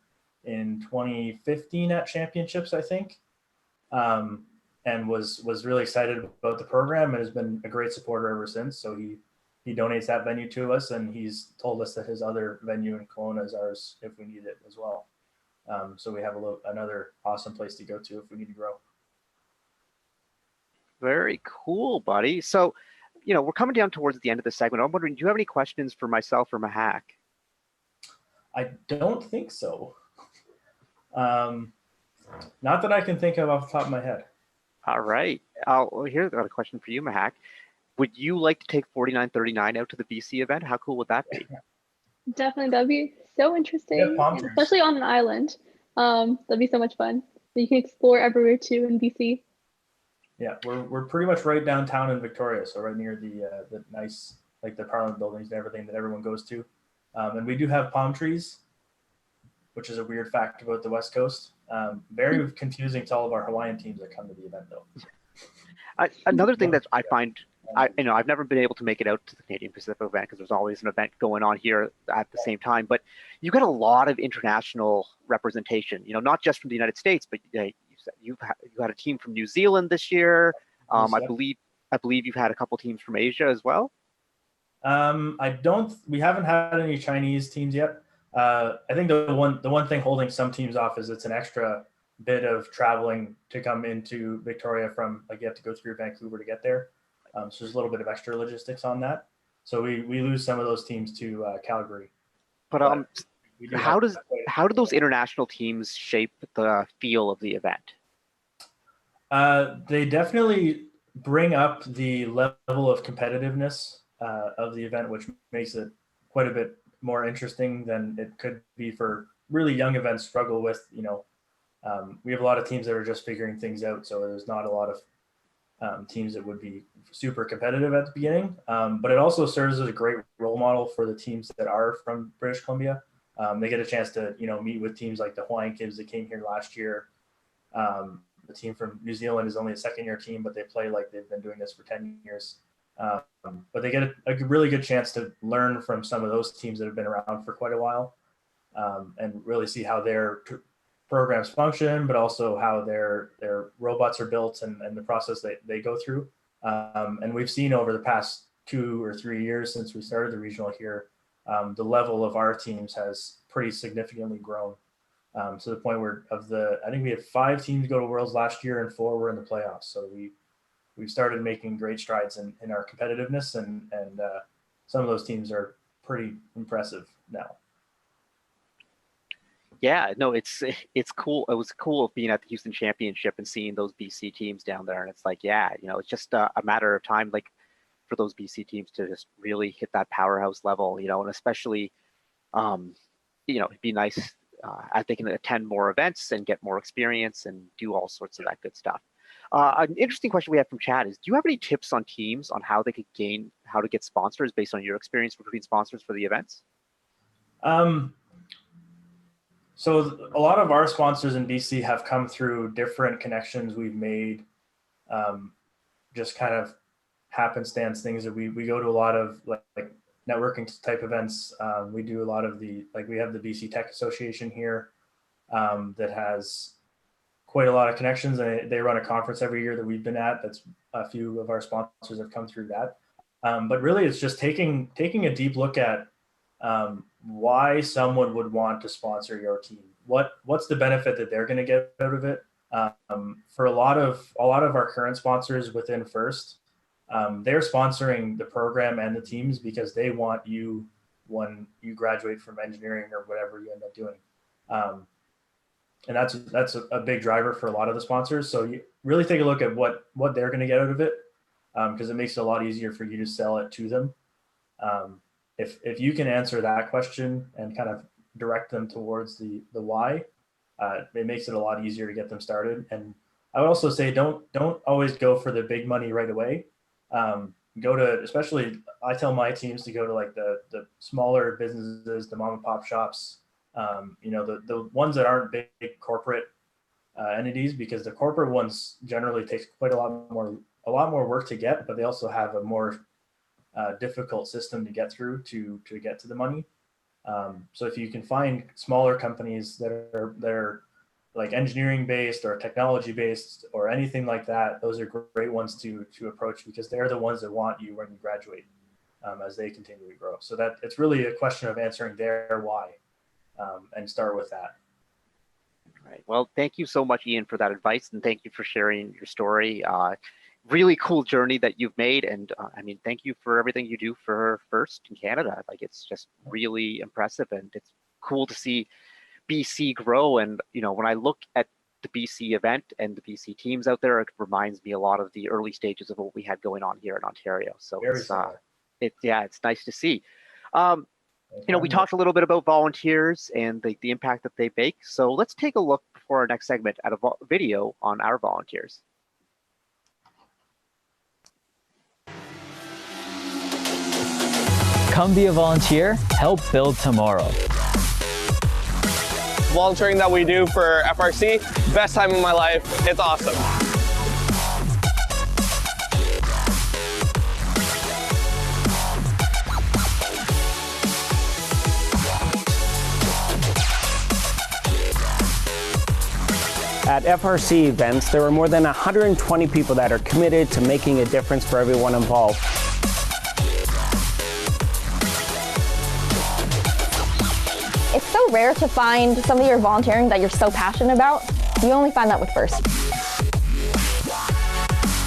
in 2015 at championships, I think. And was really excited about the program and has been a great supporter ever since. So he donates that venue to us, and he's told us that his other venue in Kelowna is ours if we need it as well. So we have another awesome place to go to if we need to grow. Very cool, buddy. So, we're coming down towards the end of the segment. I'm wondering, do you have any questions for myself or Mehak? I don't think so. Not that I can think of off the top of my head. All right. Here's got a question for you, Mehak. Would you like to take 4939 out to the BC event? How cool would that be? Definitely, that'd be so interesting, and especially on an island. That'd be so much fun. You can explore everywhere too in BC. Yeah, we're pretty much right downtown in Victoria, so right near the nice, like the Parliament buildings and everything that everyone goes to. And we do have palm trees, which is a weird fact about the West Coast. Very confusing to all of our Hawaiian teams that come to the event, though. Another thing that I find, I've never been able to make it out to the Canadian Pacific event because there's always an event going on here at the same time. But you've got a lot of international representation. Not just from the United States, but you had a team from New Zealand this year. I believe you've had a couple teams from Asia as well. We haven't had any Chinese teams yet. I think the one thing holding some teams off is it's an extra bit of traveling to come into Victoria from, you have to go through Vancouver to get there. So there's a little bit of extra logistics on that. So we lose some of those teams to Calgary. But how do those international teams shape the feel of the event? They definitely bring up the level of competitiveness of the event, which makes it quite a bit more interesting than it could be for really young events struggle with. We have a lot of teams that are just figuring things out, so there's not a lot of teams that would be super competitive at the beginning. But it also serves as a great role model for the teams that are from British Columbia. They get a chance to meet with teams like the Hawaiian kids that came here last year. The team from New Zealand is only a second-year team, but they play like they've been doing this for 10 years. But they get a really good chance to learn from some of those teams that have been around for quite a while, and really see how their programs function, but also how their robots are built and the process they go through. And we've seen over the past 2 or 3 years since we started the regional here, the level of our teams has pretty significantly grown. To the point where I think we had 5 teams go to Worlds last year and 4 were in the playoffs. So we've started making great strides in our competitiveness, and some of those teams are pretty impressive now. Yeah, no, it's cool. It was cool being at the Houston Championship and seeing those BC teams down there. And it's like, yeah, it's just a matter of time, like for those BC teams to just really hit that powerhouse level, and especially, it'd be nice if they can attend more events and get more experience and do all sorts of that good stuff. An interesting question we have from chat is, do you have any tips on teams on how they could how to get sponsors based on your experience between sponsors for the events? So a lot of our sponsors in BC have come through different connections we've made, just kind of happenstance things that we go to a lot of like networking type events. We do a lot of we have the BC Tech Association here that has quite a lot of connections, and they run a conference every year that we've been at. That's a few of our sponsors have come through that. But really it's just taking a deep look at why someone would want to sponsor your team. What's the benefit that they're going to get out of it? For a lot of our current sponsors within First, they're sponsoring the program and the teams because they want you when you graduate from engineering or whatever you end up doing. And that's a big driver for a lot of the sponsors. So you really take a look at what they're going to get out of it, because it makes it a lot easier for you to sell it to them. If you can answer that question and kind of direct them towards the why, it makes it a lot easier to get them started. And I would also say don't always go for the big money right away. Especially I tell my teams to go to like the smaller businesses, the mom and pop shops, the ones that aren't big corporate entities, because the corporate ones generally takes quite a lot more work to get, but they also have a more difficult system to get through to get to the money. So if you can find smaller companies that are like engineering based or technology based or anything like that, those are great ones to approach, because they're the ones that want you when you graduate, as they continue to grow. So that it's really a question of answering their why, and start with that. Right. Well, thank you so much, Ian, for that advice, and thank you for sharing your story. Really cool journey that you've made, and thank you for everything you do for First in Canada. Like, it's just really impressive, and it's cool to see BC grow. And when I look at the BC event and the BC teams out there, it reminds me a lot of the early stages of what we had going on here in Ontario. So it's nice to see. We talked a little bit about volunteers and the impact that they make. So let's take a look before our next segment at a video on our volunteers. Come be a volunteer, help build tomorrow. Volunteering that we do for FRC, best time of my life. It's awesome. At FRC events, there are more than 120 people that are committed to making a difference for everyone involved. It's so rare to find somebody you're volunteering that you're so passionate about. You only find that with First.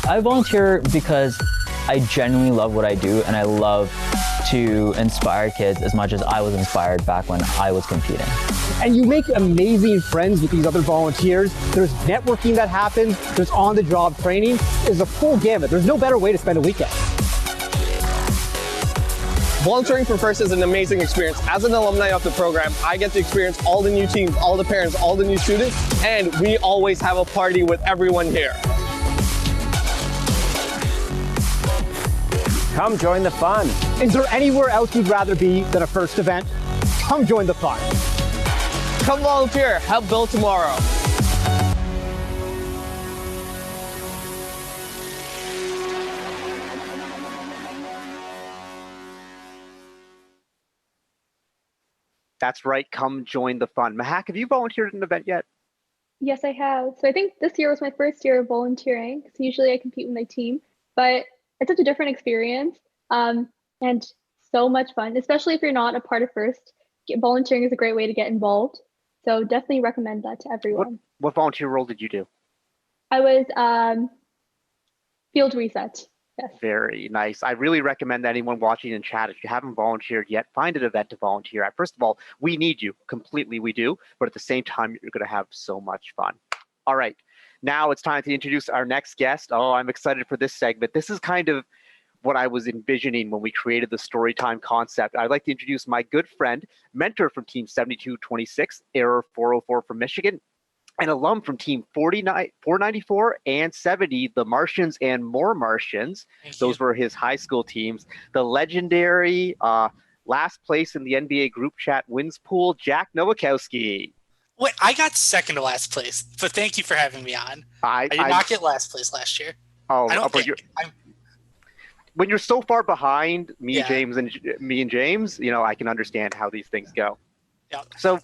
I volunteer because I genuinely love what I do, and I love to inspire kids as much as I was inspired back when I was competing. And you make amazing friends with these other volunteers. There's networking that happens, there's on-the-job training. It's a full gamut. There's no better way to spend a weekend. Volunteering for First is an amazing experience. As an alumni of the program, I get to experience all the new teams, all the parents, all the new students, and we always have a party with everyone here. Come join the fun. Is there anywhere else you'd rather be than a First event? Come join the fun. Come volunteer, help build tomorrow. That's right. Come join the fun. Mehak, have you volunteered at an event yet? Yes, I have. So I think this year was my first year of volunteering. So usually I compete with my team, but it's such a different experience, and so much fun, especially if you're not a part of First. Volunteering is a great way to get involved. So definitely recommend that to everyone. What volunteer role did you do? I was field reset. Yes. Very nice. I really recommend that anyone watching in chat, if you haven't volunteered yet, find an event to volunteer at. First of all, we need you completely, we do, but at the same time, you're going to have so much fun. All right, now it's time to introduce our next guest. Oh, I'm excited for this segment. This is kind of what I was envisioning when we created the story time concept. I'd like to introduce my good friend, mentor from Team 7226, Error 404 from Michigan, an alum from Team 494 and 70, the Martians and More Martians. Those were his high school teams. The legendary last place in the NBA group chat wins pool, Jack Nowakowski. Wait, I got second to last place, but thank you for having me on. I did not get last place last year. Oh, I don't but when you're so far behind me, James, and James, you know, I can understand how these things go. Yeah. So,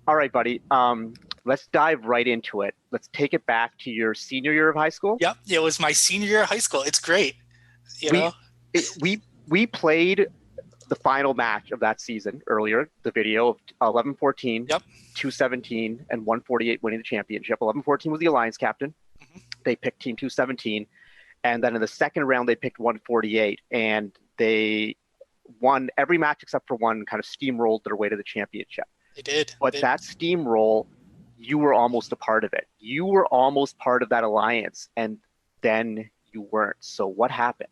all right, buddy. Let's dive right into it. Let's take it back to your senior year of high school. Yep, it was my senior year of high school. It's great. We played the final match of that season earlier, the video of 11-14, 217, and 148 winning the championship. 11-14 was the Alliance captain. They picked Team 217. And then in the second round, they picked 148. And they won every match except for one, kind of steamrolled their way to the championship. They did. But that steamroll, you were almost a part of it. You were almost part of that alliance, and then you weren't. So what happened?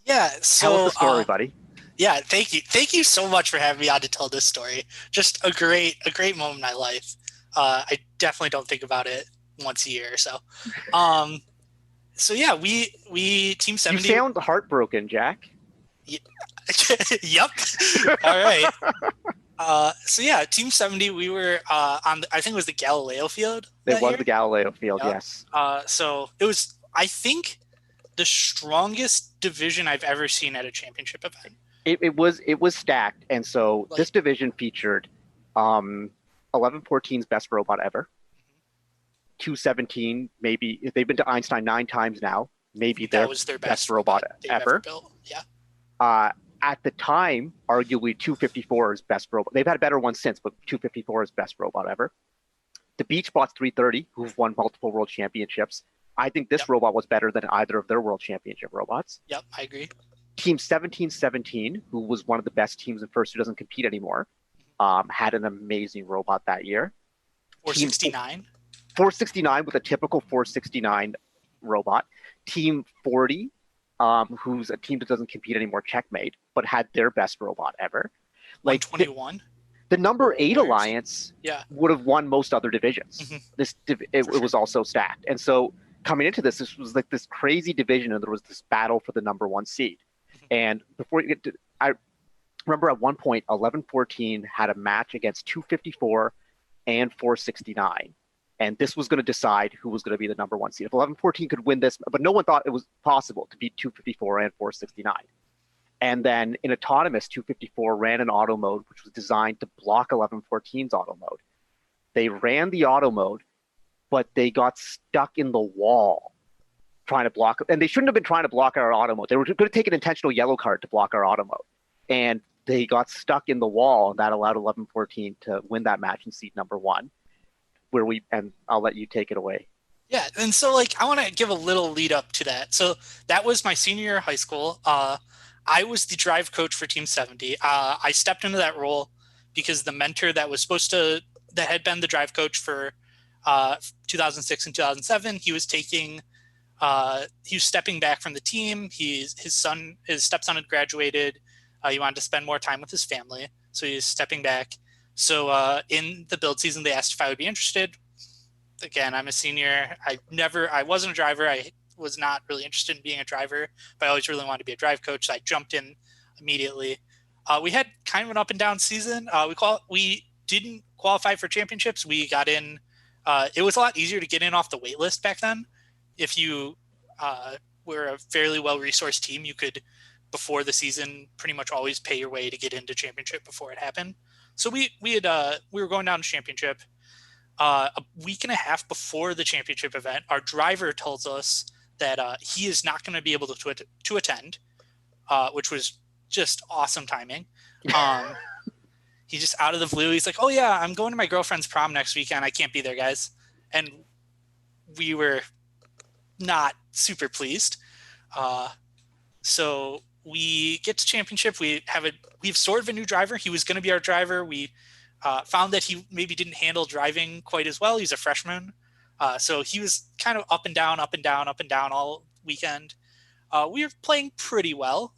Yeah. So tell us the story, buddy. Yeah. Thank you. Thank you so much for having me on to tell this story. Just a great moment in my life. I definitely don't think about it once a year or so. So yeah, we Team 70. You sound heartbroken, Jack. Yep. All right. So yeah, Team 70, we were on, I think it was the Galileo field. It was the Galileo field, yes. So it was, I think, the strongest division I've ever seen at a championship event. It was stacked, and so this division featured 11-14's best robot ever. 217, maybe they've been to Einstein 9 times now. Maybe that was their best robot ever. Built. Yeah. At the time, arguably 254 is best robot. They've had better ones since, but 254 is best robot ever. The Beachbots 330, who've won multiple world championships. I think this robot was better than either of their world championship robots. Yep, I agree. Team 1717, who was one of the best teams in first, who doesn't compete anymore, had an amazing robot that year. 469. 469 with a typical 469 robot. Team 40, who's a team that doesn't compete anymore, Checkmate, but had their best robot ever. Like 121. The number 8 alliance would have won most other divisions. It was also stacked. And so coming into this was like this crazy division, and there was this battle for the number 1 seed. And before you get to, I remember at one point, 11-14 had a match against 254 and 469. And this was going to decide who was going to be the number 1 seed. If 11-14 could win this, but no one thought it was possible to beat 254 and 469. And then in autonomous, 254 ran an auto mode, which was designed to block 11-14's auto mode. They ran the auto mode, but they got stuck in the wall trying to block, and they shouldn't have been trying to block our auto mode. They were going to take an intentional yellow card to block our auto mode. And they got stuck in the wall, and that allowed 11-14 to win that match in seed number 1. And I'll let you take it away. Yeah, and so like I want to give a little lead up to that. So that was my senior year of high school. I was the drive coach for Team 70. I stepped into that role because the mentor that had been the drive coach for 2006 and 2007, he was stepping back from the team. His stepson had graduated. He wanted to spend more time with his family, so he was stepping back. So in the build season, they asked if I would be interested. Again, I'm a senior. I wasn't a driver. I was not really interested in being a driver, but I always really wanted to be a drive coach. So I jumped in immediately. We had kind of an up and down season. We didn't qualify for championships. We got in. It was a lot easier to get in off the wait list back then. If you were a fairly well-resourced team, you could, before the season, pretty much always pay your way to get into championship before it happened. So we were going down to championship. A week and a half before the championship event, our driver tells us that he is not going to be able to attend, which was just awesome timing. He just out of the blue, he's like, "Oh yeah, I'm going to my girlfriend's prom next weekend. I can't be there, guys." And we were not super pleased. So we get to championship. We've sort of a new driver. He was going to be our driver. We found that he maybe didn't handle driving quite as well. He's a freshman. So he was kind of up and down, up and down, up and down all weekend. We were playing pretty well.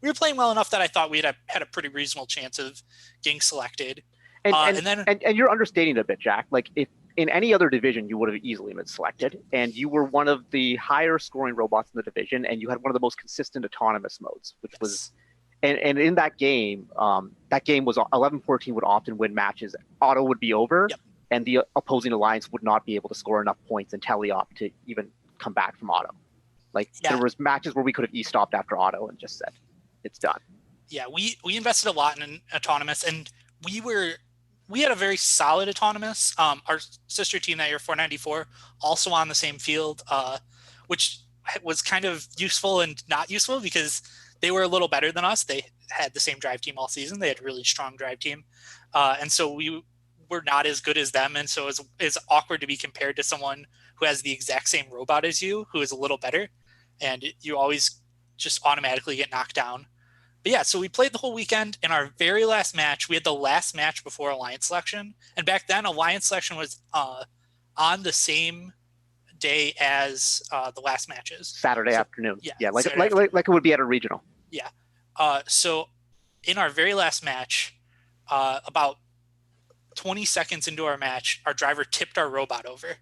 We were playing well enough that I thought we had a pretty reasonable chance of getting selected. And you're understating it a bit, Jack. Like, if in any other division, you would have easily been selected, and you were one of the higher scoring robots in the division, and you had one of the most consistent autonomous modes, which was, and in that game was 11-14 would often win matches. Auto would be over, and the opposing alliance would not be able to score enough points in teleop to even come back from auto. Like, there was matches where we could have e-stopped after auto and just said, it's done. Yeah, we invested a lot in autonomous, and we had a very solid autonomous. Our sister team that year, 494, also on the same field, which was kind of useful and not useful because they were a little better than us. They had the same drive team all season. They had a really strong drive team. And so we were not as good as them. And so it's awkward to be compared to someone who has the exact same robot as you, who is a little better. And you always just automatically get knocked down. But yeah, so we played the whole weekend. In our very last match, we had the last match before Alliance selection. And back then, Alliance selection was on the same day as the last matches. Saturday afternoon. Yeah, like it would be at a regional. Yeah. So in our very last match, about 20 seconds into our match, our driver tipped our robot over.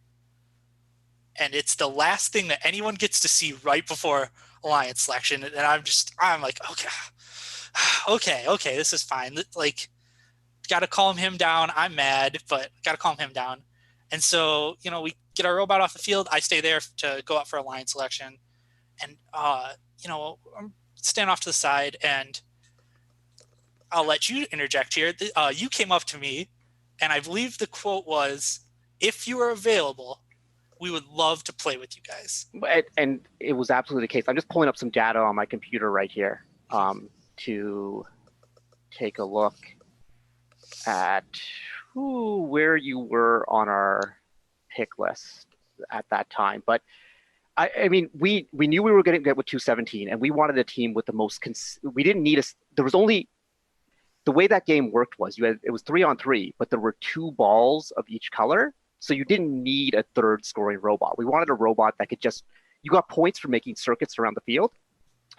And it's the last thing that anyone gets to see right before Alliance selection. And I'm like, okay, this is fine. Like, got to calm him down. I'm mad, but got to calm him down. And so, we get our robot off the field. I stay there to go out for Alliance selection. And, I'm standing off to the side, and I'll let you interject here. You came up to me, and I believe the quote was, "If you are available, we would love to play with you guys." And it was absolutely the case. I'm just pulling up some data on my computer right here to take a look at where you were on our pick list at that time. But I mean, we knew we were going to get with 217, and we wanted a team with the most. We didn't need there was only. The way that game worked was it was 3-on-3, but there were 2 balls of each color. So you didn't need a third scoring robot. We wanted a robot that could you got points for making circuits around the field.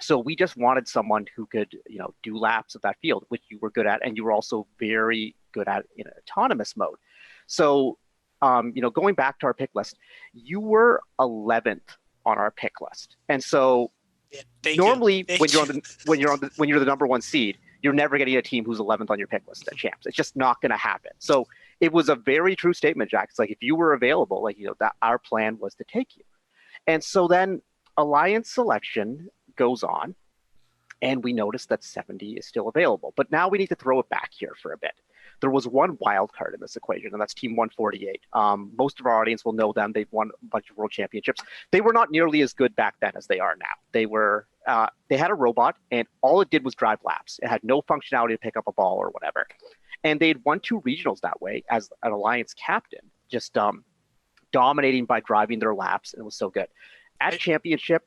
So we just wanted someone who could, do laps of that field, which you were good at. And you were also very good at in autonomous mode. So, going back to our pick list, you were 11th on our pick list. And so normally when you're the number 1 seed, you're never getting a team who's 11th on your pick list at champs. It's just not going to happen. So it was a very true statement, Jack. It's like, if you were available, that our plan was to take you. And so then Alliance selection goes on, and we notice that 70 is still available. But now we need to throw it back here for a bit. There was one wild card in this equation, and that's Team 148. Most of our audience will know them. They've won a bunch of world championships. They were not nearly as good back then as they are now. They had a robot, and all it did was drive laps. It had no functionality to pick up a ball or whatever. And they'd won 2 regionals that way as an Alliance captain, just dominating by driving their laps, and it was so good. At championship,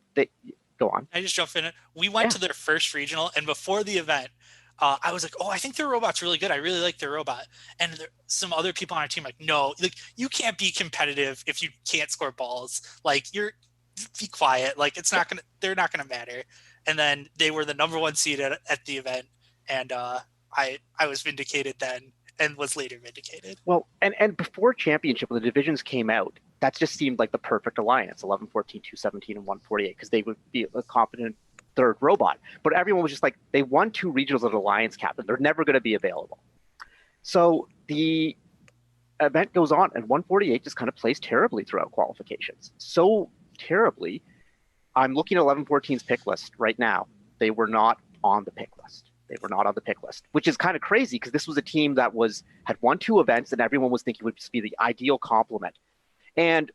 go on. I just jump in. We went to their first regional, and before the event, I was like, I think their robot's really good. I really like their robot. And some other people on our team like, no, you can't be competitive if you can't score balls. Like, be quiet. Like, they're not gonna matter. And then they were the number 1 seed at the event, and I was vindicated then, and was later vindicated. Well, and before championship, when the divisions came out, that just seemed like the perfect alliance: 11-14, 217, and 148, because they would be a competent third robot. But everyone was just like, they won 2 regionals as alliance captain. They're never going to be available. So the event goes on, and 148 just kind of plays terribly throughout qualifications. So terribly, I'm looking at 11-14's pick list right now. They were not on the pick list. They were not on the pick list, which is kind of crazy because this was a team that had won 2 events, and everyone was thinking would just be the ideal complement. And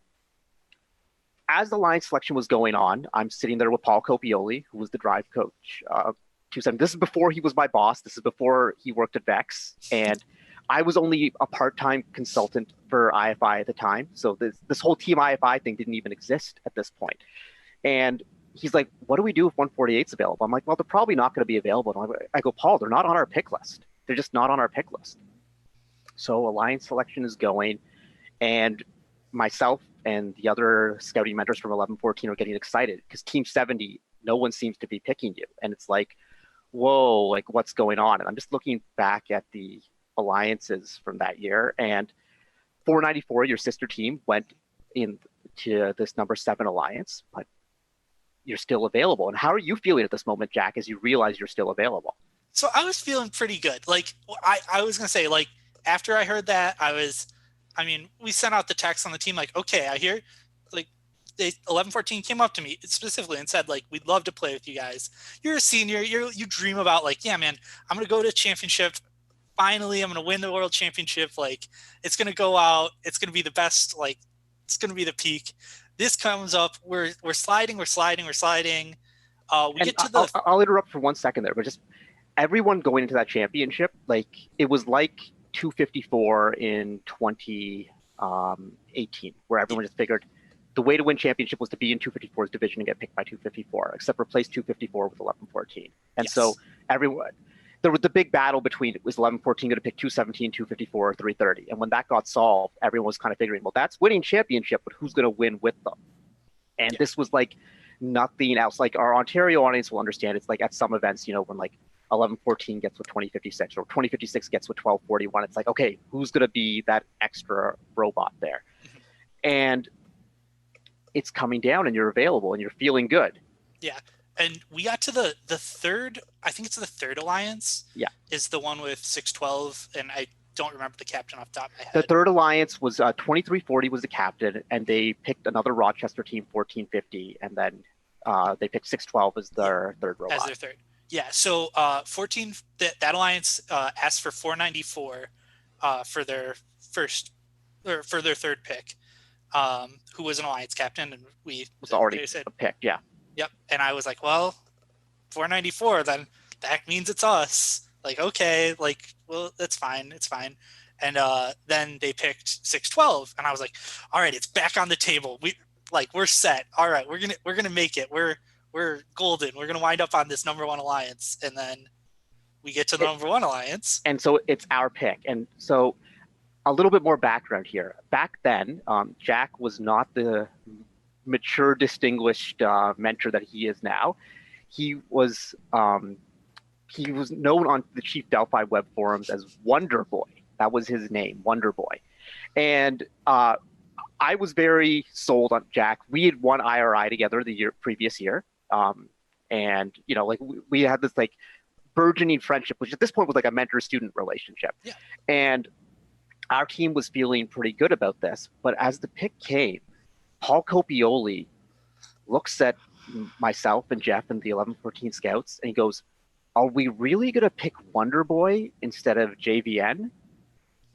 as the line selection was going on, I'm sitting there with Paul Copioli, who was the drive coach. 270. This is before he was my boss. This is before he worked at Vex, and I was only a part-time consultant for IFI at the time. So this whole team IFI thing didn't even exist at this point. And he's like, what do we do if 148's available? I'm like, well, they're probably not going to be available. And I go, Paul, they're not on our pick list. They're just not on our pick list. So alliance selection is going, and myself and the other scouting mentors from 1114 are getting excited because Team 70, no one seems to be picking you. And it's like, whoa, like what's going on? And I'm just looking back at the alliances from that year, and 494, your sister team, went into this number 7 alliance, but you're still available. And how are you feeling at this moment, Jack, as you realize you're still available? So I was feeling pretty good. Like I was gonna say, like after I heard that, we sent out the text on the team, like, okay, I hear, like, 1114 came up to me specifically and said, like, we'd love to play with you guys. You're a senior. You dream about, like, yeah, man, I'm gonna go to a championship. Finally, I'm gonna win the world championship. Like, it's gonna go out. It's gonna be the best. Like, it's gonna be the peak. This comes up. We're sliding. We get to the. I'll interrupt for 1 second there, but just everyone going into that championship, like, it was like 254 in 2018, where everyone just figured the way to win championship was to be in 254's division and get picked by 254, except replace 254 with 1114. And Yes. so everyone, there was the big battle between, was 1114 going to pick 217, 254, or 330? And when that got solved, everyone was kind of figuring, well, that's winning championship, but who's going to win with them? And this was like nothing else. Like, our Ontario audience will understand, it's like at some events, you know, when like 1114 gets with 2056 or 2056 gets with 1241, it's like, okay, who's going to be that extra robot there? And it's coming down and you're available and you're feeling good. Yeah. And we got to the third, I think it's the third alliance. Yeah. Is the one with 612. And I don't remember the captain off the top of my head. The third alliance was 2340 was the captain, and they picked another Rochester team, 1450, and then they picked 612 as their third robot. As their third. Yeah. So 14, that alliance asked for 494 for their first, or for their third pick, who was an alliance captain, and we was already picked. Yeah. Yep. And I was like, well, 494, then that means it's us. Like, okay, like, well, that's fine. It's fine. And then they picked 612, and I was like, all right, it's back on the table. We're set. All right, we're gonna make it. We're golden. We're gonna wind up on this number 1 alliance, and then we get to the number 1 alliance. And so it's our pick. And so a little bit more background here. Back then, Jack was not the mature, distinguished mentor that he is now. He was known on the Chief Delphi web forums as Wonder Boy. That was his name, Wonder Boy. And I was very sold on Jack. We had won IRI together the previous year. And, you know, like we had this like burgeoning friendship, which at this point was like a mentor-student relationship. Yeah. And our team was feeling pretty good about this. But as the pick came, Paul Copioli looks at myself and Jeff and the 1114 scouts, and he goes, are we really going to pick Wonder Boy instead of JVN,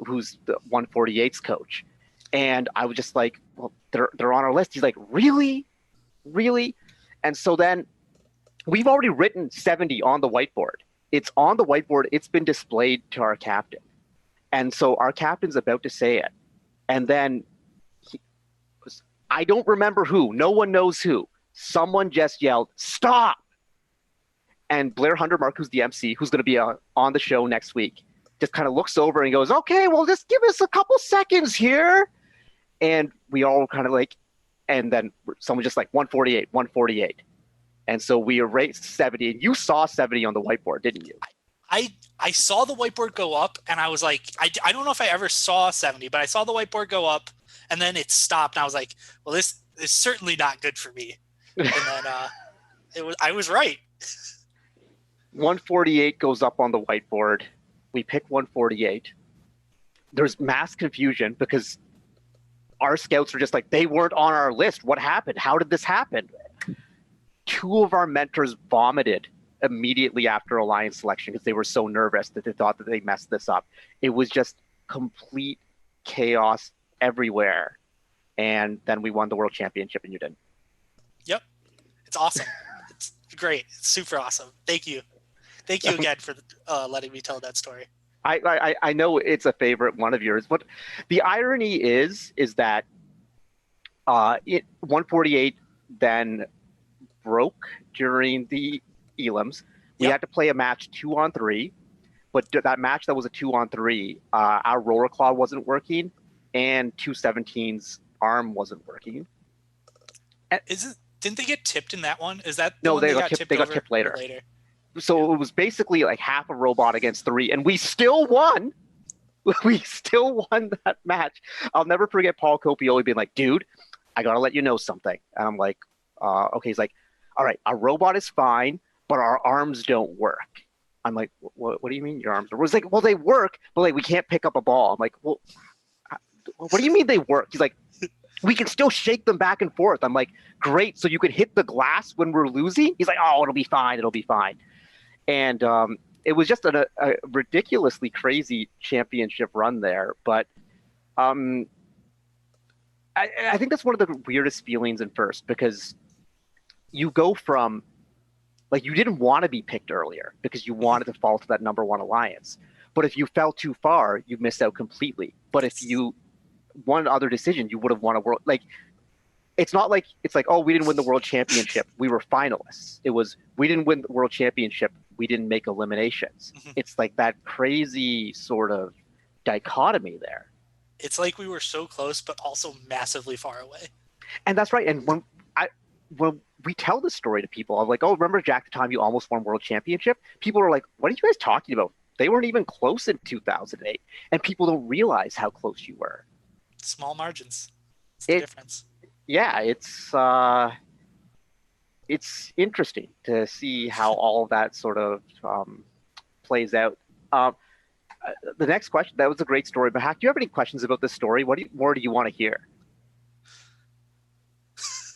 who's the 148's coach? And I was just like, well, they're on our list. He's like, really? And so then we've already written 70 on the whiteboard. It's on the whiteboard. It's been displayed to our captain. And so our captain's about to say it. And then I don't remember who. No one knows who. Someone just yelled, stop. And Blair Hundermark, who's the MC, who's going to be on the show next week, just kind of looks over and goes, okay, well, just give us a couple seconds here. And we all kind of like, and then someone just like 148. And so we erased 70. And you saw 70 on the whiteboard, didn't you? I saw the whiteboard go up, and I was like, I don't know if I ever saw 70, but I saw the whiteboard go up, and then it stopped, and I was like, well, this is certainly not good for me. And then I was right. 148 goes up on the whiteboard. We pick 148. There's mass confusion because our scouts are just like, they weren't on our list. What happened? How did this happen? 2 of our mentors vomited immediately after alliance selection because they were so nervous that they thought that they messed this up. It was just complete chaos everywhere. And then we won the world championship and you didn't. Yep. It's awesome. It's great. It's super awesome. Thank you. Thank you again for letting me tell that story. I know it's a favorite one of yours, but the irony is that 148 then broke during the elims. We had to play a match 2-on-3, but that match that was a 2-on-3, our roller claw wasn't working, and 217's arm wasn't working. Didn't they get tipped in that one? Is that no? They got tipped. They got tipped later. So it was basically like half a robot against 3, and we still won. We still won that match. I'll never forget Paul Copioli being like, "Dude, I gotta let you know something." And I'm like, "Okay." He's like, "All right, our robot is fine, but our arms don't work." I'm like, "What do you mean your arms?" He's like, "Well, they work, but like we can't pick up a ball." I'm like, "Well, what do you mean they work?" He's like, "We can still shake them back and forth." I'm like, "Great, so you can hit the glass when we're losing?" He's like, "Oh, it'll be fine. It'll be fine." And it was just a ridiculously crazy championship run there. But I think that's one of the weirdest feelings in first, because you go from, like, you didn't want to be picked earlier because you wanted to fall to that number 1 alliance. But if you fell too far, you missed out completely. But if you won other decision, you would have won a world. Like, it's not like it's like, oh, we didn't win the world championship, we were finalists. It was, we didn't win the world championship, we didn't make eliminations. It's like that crazy sort of dichotomy there. It's like we were so close, but also massively far away. And that's right. And when we tell this story to people, I'm like, oh, remember, Jack, the time you almost won world championship? People are like, what are you guys talking about? They weren't even close in 2008. And people don't realize how close you were. Small margins. It's the difference. Yeah, it's interesting to see how all of that sort of plays out. The next question, that was a great story. Mehak, do you have any questions about this story? What more do you want to hear?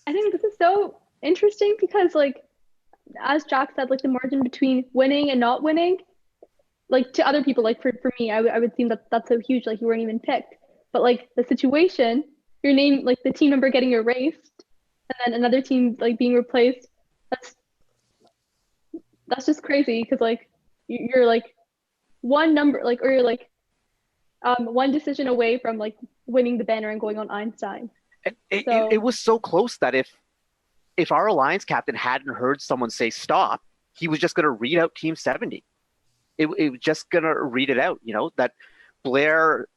I think this is so interesting because, like, as Jack said, like, the margin between winning and not winning, like, to other people, like for me, I would seem that that's so huge, like you weren't even picked. But like the situation, your name, like the team member getting erased, and then another team like being replaced, that's just crazy, because like you're like one number, like, or you're like one decision away from like winning the banner and going on Einstein. It was so close that if our alliance captain hadn't heard someone say stop, he was just going to read out Team 70. It was just going to read it out, you know, that Blair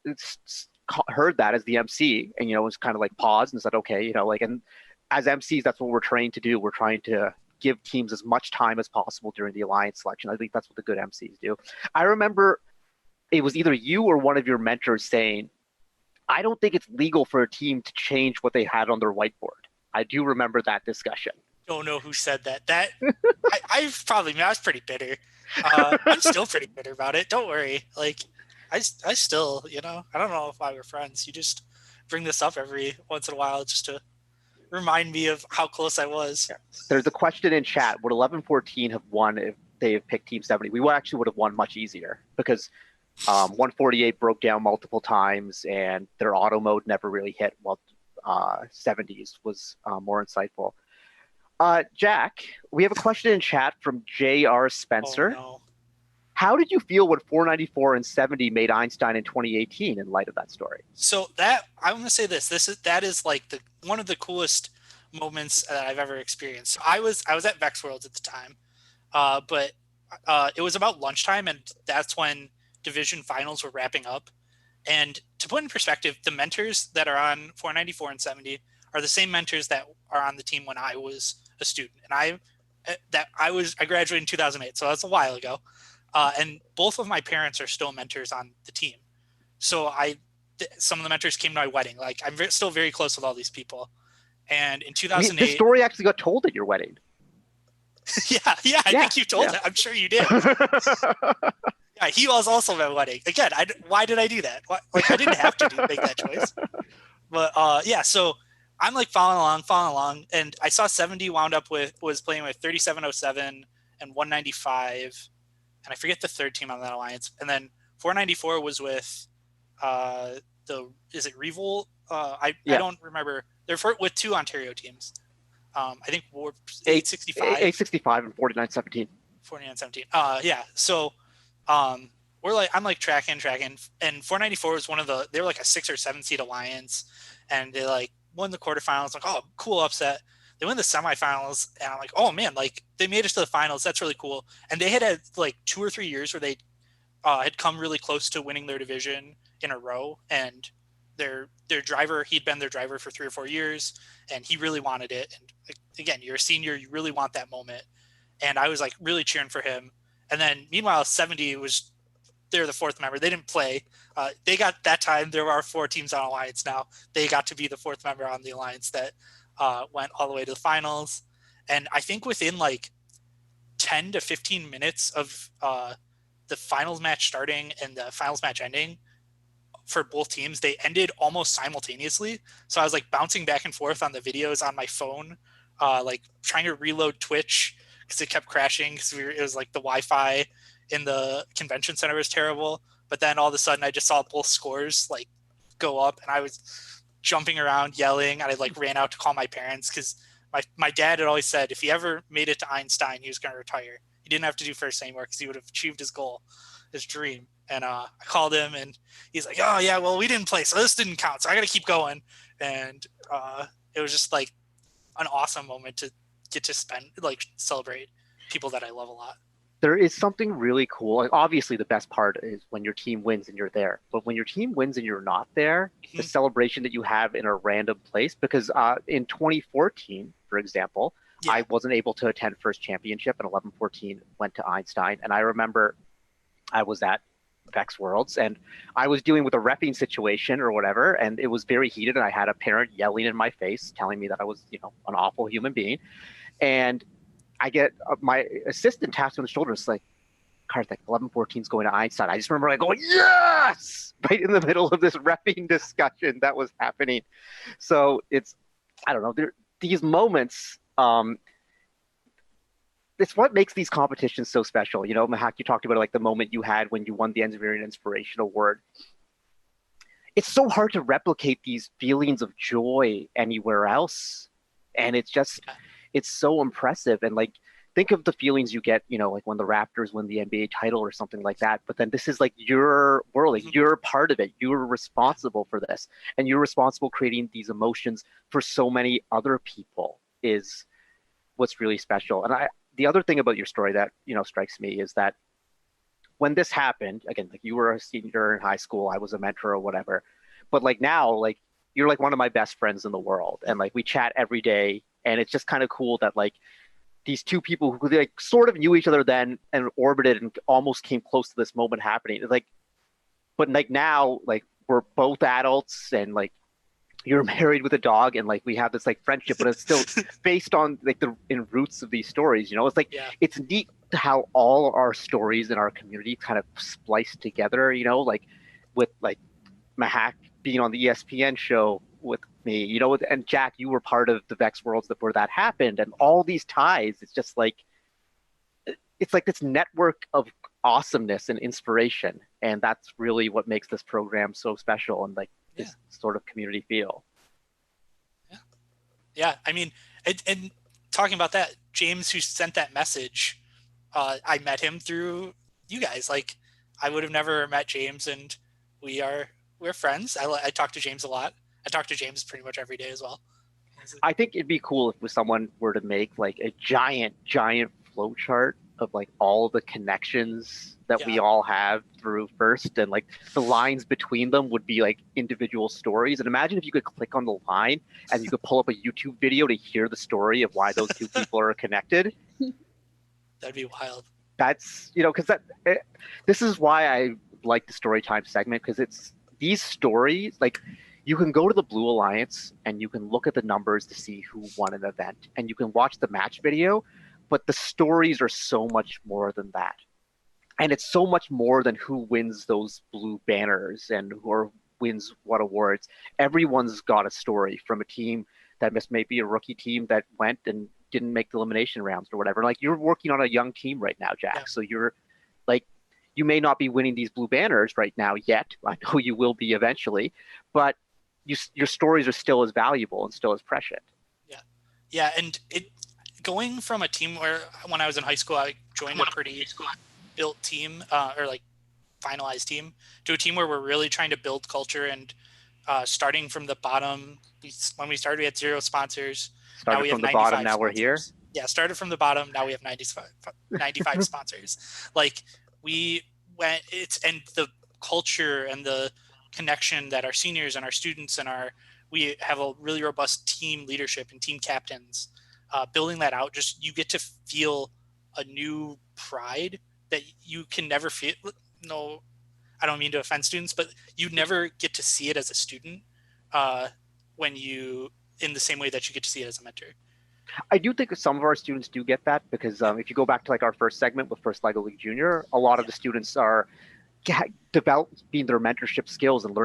heard that as the MC, and, you know, was kind of like paused and said, okay, you know, like, and as MCs, that's what we're trained to do. We're trying to give teams as much time as possible during the alliance selection. I think that's what the good MCs do. I remember it was either you or one of your mentors saying, I don't think it's legal for a team to change what they had on their whiteboard. I do remember that discussion. Don't know who said that. I was pretty bitter. I'm still pretty bitter about it. Don't worry. Like, I still, you know, I don't know if I were friends. You just bring this up every once in a while just to remind me of how close I was. Yeah. There's a question in chat. Would 11-14 have won if they have picked Team 70? We actually would have won much easier, because 148 broke down multiple times and their auto mode never really hit, while 70s was more insightful. Jack, we have a question in chat from J.R. Spencer. Oh, no. How did you feel when 494 and 70 made Einstein in 2018 in light of that story? So that, I'm going to say that is like one of the coolest moments that I've ever experienced. I was at Vex Worlds at the time, but it was about lunchtime, and that's when division finals were wrapping up. And to put in perspective, the mentors that are on 494 and 70 are the same mentors that are on the team when I was a student. And I graduated in 2008, so that's a while ago. And both of my parents are still mentors on the team. So some of the mentors came to my wedding. Like, I'm still very close with all these people. And in 2008, this story actually got told at your wedding. I think you told it. I'm sure you did. Yeah, he was also at my wedding. Again, why did I do that? Like, I didn't have to make that choice. But so I'm like following along, and I saw 70 was playing with 3707 and 195, and I forget the third team on that alliance. And then 494 was with is it Revolt? I don't remember. They're with two Ontario teams. I think 865 and 4917. 4917. So I'm like tracking, and 494 was they were like a 6 or 7 seed alliance, and they like won the quarterfinals. Like, oh, cool upset. they win the semifinals, and I'm like, oh man, like they made it to the finals. That's really cool. And they had like 2 or 3 years where they had come really close to winning their division in a row, and their driver, he'd been their driver for 3 or 4 years, and he really wanted it. And again, you're a senior, you really want that moment. And I was like really cheering for him. And then meanwhile, 70 was, they're the 4th member. They didn't play. They got that time. There are 4 teams on Alliance now. They got to be the 4th member on the Alliance that went all the way to the finals. And I think within like 10 to 15 minutes of the finals match starting and the finals match ending for both teams, they ended almost simultaneously. So I was like bouncing back and forth on the videos on my phone, like trying to reload Twitch because it kept crashing because it was like the Wi-Fi in the convention center was terrible. But then all of a sudden I just saw both scores like go up, and I was jumping around yelling, and I like ran out to call my parents because my dad had always said if he ever made it to Einstein, he was going to retire. He didn't have to do first anymore because he would have achieved his goal, his dream. And I called him, and he's like, oh yeah, well, we didn't play, so this didn't count, so I got to keep going. And it was just like an awesome moment to get to spend, like celebrate people that I love a lot. There is something really cool. Like, obviously, the best part is when your team wins and you're there. But when your team wins and you're not there, the celebration that you have in a random place. Because in 2014, for example, I wasn't able to attend first championship, and 11-14 went to Einstein. And I remember I was at Vex Worlds, and I was dealing with a repping situation or whatever, and it was very heated, and I had a parent yelling in my face, telling me that I was, you know, an awful human being. And I get my assistant taps me on the shoulder. It's like, Karthik, 11-14 is going to Einstein. I just remember like going, yes, right in the middle of this repping discussion that was happening. So it's, I don't know, these moments, it's what makes these competitions so special. You know, Mehak, you talked about like the moment you had when you won the Engineering Inspiration Award. It's so hard to replicate these feelings of joy anywhere else. And it's just, it's so impressive. And like, think of the feelings you get, you know, like when the Raptors win the NBA title or something like that. But then this is like your world, like you're part of it. You're responsible for this. And you're responsible creating these emotions for so many other people is what's really special. And the other thing about your story that, you know, strikes me is that when this happened, again, like you were a senior in high school, I was a mentor or whatever, but like now, like you're like one of my best friends in the world. And like we chat every day, and it's just kind of cool that like these two people who like sort of knew each other then and orbited and almost came close to this moment happening. It's like, but like now, like we're both adults, and like you're married with a dog, and like we have this like friendship, but it's still based on like the in roots of these stories. You know, it's like it's neat how all our stories in our community kind of spliced together. You know, like with like Mehak being on the ESPN show with me, you know, and Jack, you were part of the Vex Worlds where that happened, and all these ties. It's just like it's like this network of awesomeness and inspiration, and that's really what makes this program so special and like this sort of community feel. Yeah, I mean, and talking about that, James, who sent that message, I met him through you guys. Like, I would have never met James, and we're friends. I talk to James a lot. I talk to James pretty much every day as well. I think it'd be cool if someone were to make like a giant flow chart of like all the connections that we all have through First, and like the lines between them would be like individual stories. And imagine if you could click on the line and you could pull up a YouTube video to hear the story of why those two people are connected. That'd be wild. That's, you know, because this is why I like the story time segment, because it's these stories, like you can go to the Blue Alliance and you can look at the numbers to see who won an event, and you can watch the match video, but the stories are so much more than that. And it's so much more than who wins those blue banners and who wins what awards. Everyone's got a story from a team that may be a rookie team that went and didn't make the elimination rounds or whatever. Like you're working on a young team right now, Jack. Yeah. So you're like, you may not be winning these blue banners right now yet. I know you will be eventually, but your stories are still as valuable and still as prescient. Yeah. Yeah. And going from a team where when I was in high school, I joined a pretty built team or like finalized team to a team where we're really trying to build culture and starting from the bottom. When we started, we had 0 sponsors. Started now we from have the bottom, now sponsors. we're here. Yeah, started from the bottom. Now we have 95 sponsors. Like we went, and the culture and the connection that our seniors and our students and we have a really robust team leadership and team captains. Building that out, just you get to feel a new pride that you can never feel. No, I don't mean to offend students, but you never get to see it as a student when you, in the same way that you get to see it as a mentor. I do think some of our students do get that because if you go back to like our first segment with First Lego League Junior, a lot of the students are developing their mentorship skills and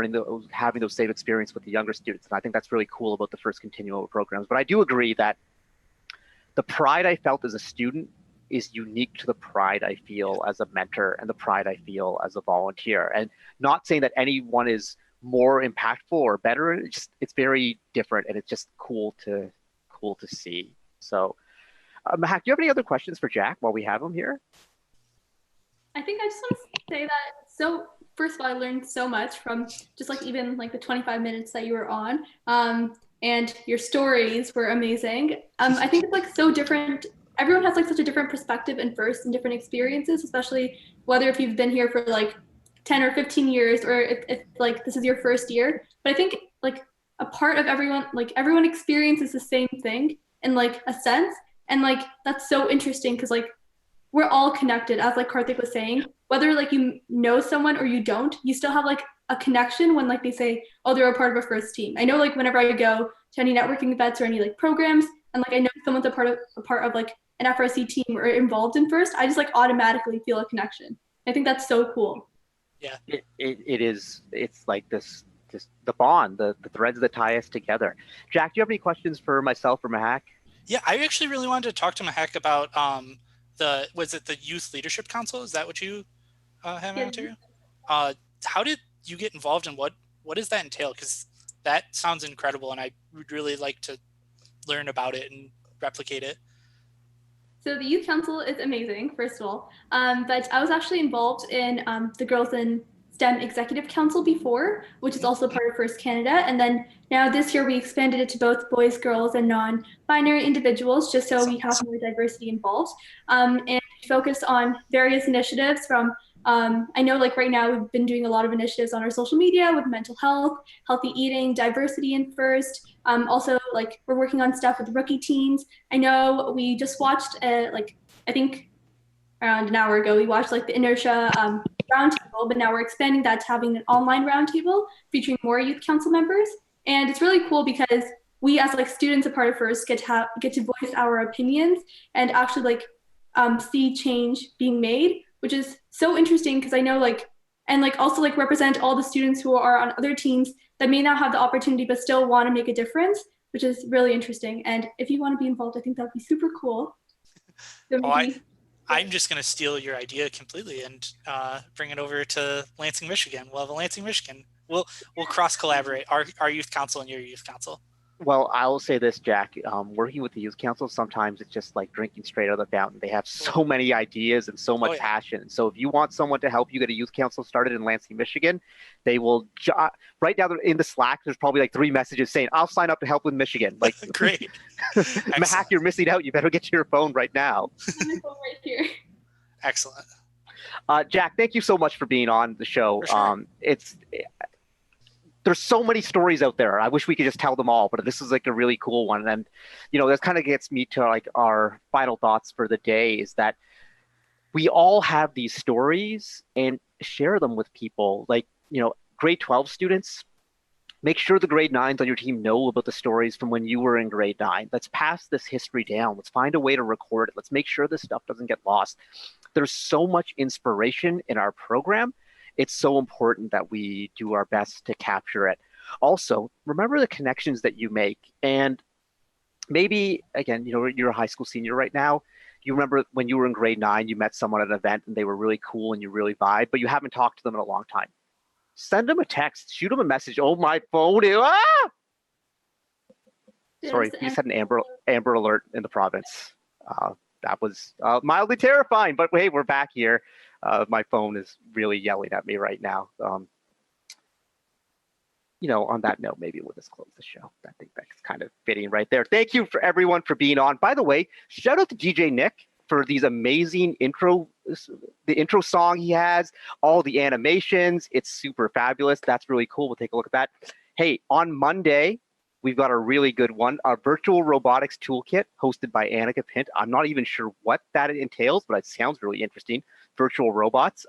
having those same experience with the younger students. And I think that's really cool about the first continual programs. But I do agree that the pride I felt as a student is unique to the pride I feel as a mentor and the pride I feel as a volunteer. And not saying that anyone is more impactful or better, it's very different, and it's just cool to see. So Mehak, do you have any other questions for Jack while we have him here? I think I just want to say that, so first of all, I learned so much from just like even like the 25 minutes that you were on, and your stories were amazing. I think it's like so different. Everyone has like such a different perspective and first and different experiences, especially whether if you've been here for like 10 or 15 years or if like this is your first year. But I think like a part of everyone, like everyone experiences the same thing in like a sense. And like, that's so interesting because like, we're all connected, as like Karthik was saying, whether like you know someone or you don't, you still have like a connection when like they say, oh, they're a part of a first team. I know like whenever I go to any networking events or any like programs, and like I know someone's a part of like an FRC team or involved in first, I just like automatically feel a connection. I think that's so cool. Yeah, it is. It's like this the bond, the threads that tie us together. Jack, do you have any questions for myself or Mehak? Yeah, I actually really wanted to talk to Mehak about was it the Youth Leadership Council? Is that what you have on to? How did you get involved and what does that entail? Because that sounds incredible and I would really like to learn about it and replicate it. So the Youth Council is amazing, first of all, but I was actually involved in the Girls in STEM Executive Council before, which is also part of First Canada. And then now this year we expanded it to both boys, girls, and non-binary individuals, just so we have more diversity involved. And focus on various initiatives from, I know like right now we've been doing a lot of initiatives on our social media with mental health, healthy eating, diversity in first. Also like we're working on stuff with rookie teams. I know we just watched like, I think around an hour ago, we watched like the Inertia roundtable, but now we're expanding that to having an online roundtable featuring more youth council members. And it's really cool because we as like students a part of First get to voice our opinions and actually like see change being made, which is so interesting because I know like, and like also like represent all the students who are on other teams that may not have the opportunity but still want to make a difference, which is really interesting. And if you want to be involved, I think that'd be super cool. So I'm just going to steal your idea completely and bring it over to Lansing, Michigan. We'll have a Lansing, Michigan. We'll cross collaborate our youth council and your youth council. Well, I will say this, Jack. Working with the youth council, sometimes it's just like drinking straight out of the fountain. They have so many ideas and so much passion. So if you want someone to help you get a youth council started in Lansing, Michigan, they will. Right now in the Slack, there's probably like 3 messages saying, "I'll sign up to help with Michigan." Like, great. Mehak, you're missing out. You better get to your phone right now. My phone right here. Excellent. Jack, thank you so much for being on the show. Sure. There's so many stories out there. I wish we could just tell them all, but this is like a really cool one. And, that kind of gets me to like our final thoughts for the day is that we all have these stories and share them with people. Like, grade 12 students, make sure the grade 9s on your team know about the stories from when you were in grade 9. Let's pass this history down. Let's find a way to record it. Let's make sure this stuff doesn't get lost. There's so much inspiration in our program. It's so important that we do our best to capture it. Also, remember the connections that you make. And maybe, again, you're a high school senior right now. You remember when you were in grade 9, you met someone at an event and they were really cool and you really vibed, but you haven't talked to them in a long time. Send them a text, shoot them a message. Oh, my phone. Sorry, we just had an amber alert in the province. That was mildly terrifying, but hey, we're back here. My phone is really yelling at me right now. on that note, maybe we'll just close the show. I think that's kind of fitting right there. Thank you for everyone for being on. By the way, shout out to DJ Nick for these amazing the intro song he has, all the animations. It's super fabulous. That's really cool. We'll take a look at that. Hey, on Monday, we've got a really good one, a virtual robotics toolkit hosted by Annika Pint. I'm not even sure what that entails, but it sounds really interesting. Virtual robots.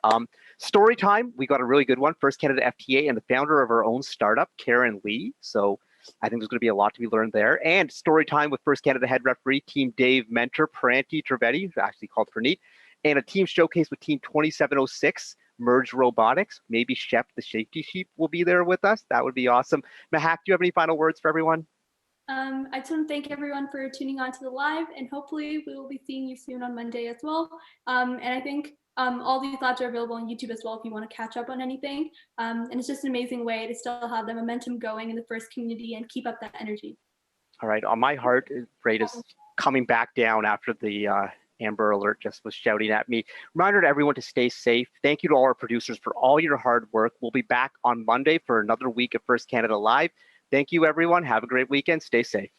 Story time, we got a really good one. First Canada FTA and the founder of our own startup, Karen Lee. So I think there's going to be a lot to be learned there. And story time with First Canada head referee, Team Dave Mentor, Paranti Trevetti, actually called Praneet, and a team showcase with Team 2706, Merge Robotics. Maybe Shep, the safety sheep, will be there with us. That would be awesome. Mehak, do you have any final words for everyone? I just want to thank everyone for tuning on to the live, and hopefully we will be seeing you soon on Monday as well. And I think all these labs are available on YouTube as well if you want to catch up on anything. And it's just an amazing way to still have the momentum going in the FIRST community and keep up that energy. All right, on my heart rate is coming back down after the Amber Alert just was shouting at me. Reminder to everyone to stay safe. Thank you to all our producers for all your hard work. We'll be back on Monday for another week of First Canada Live. Thank you, everyone. Have a great weekend. Stay safe.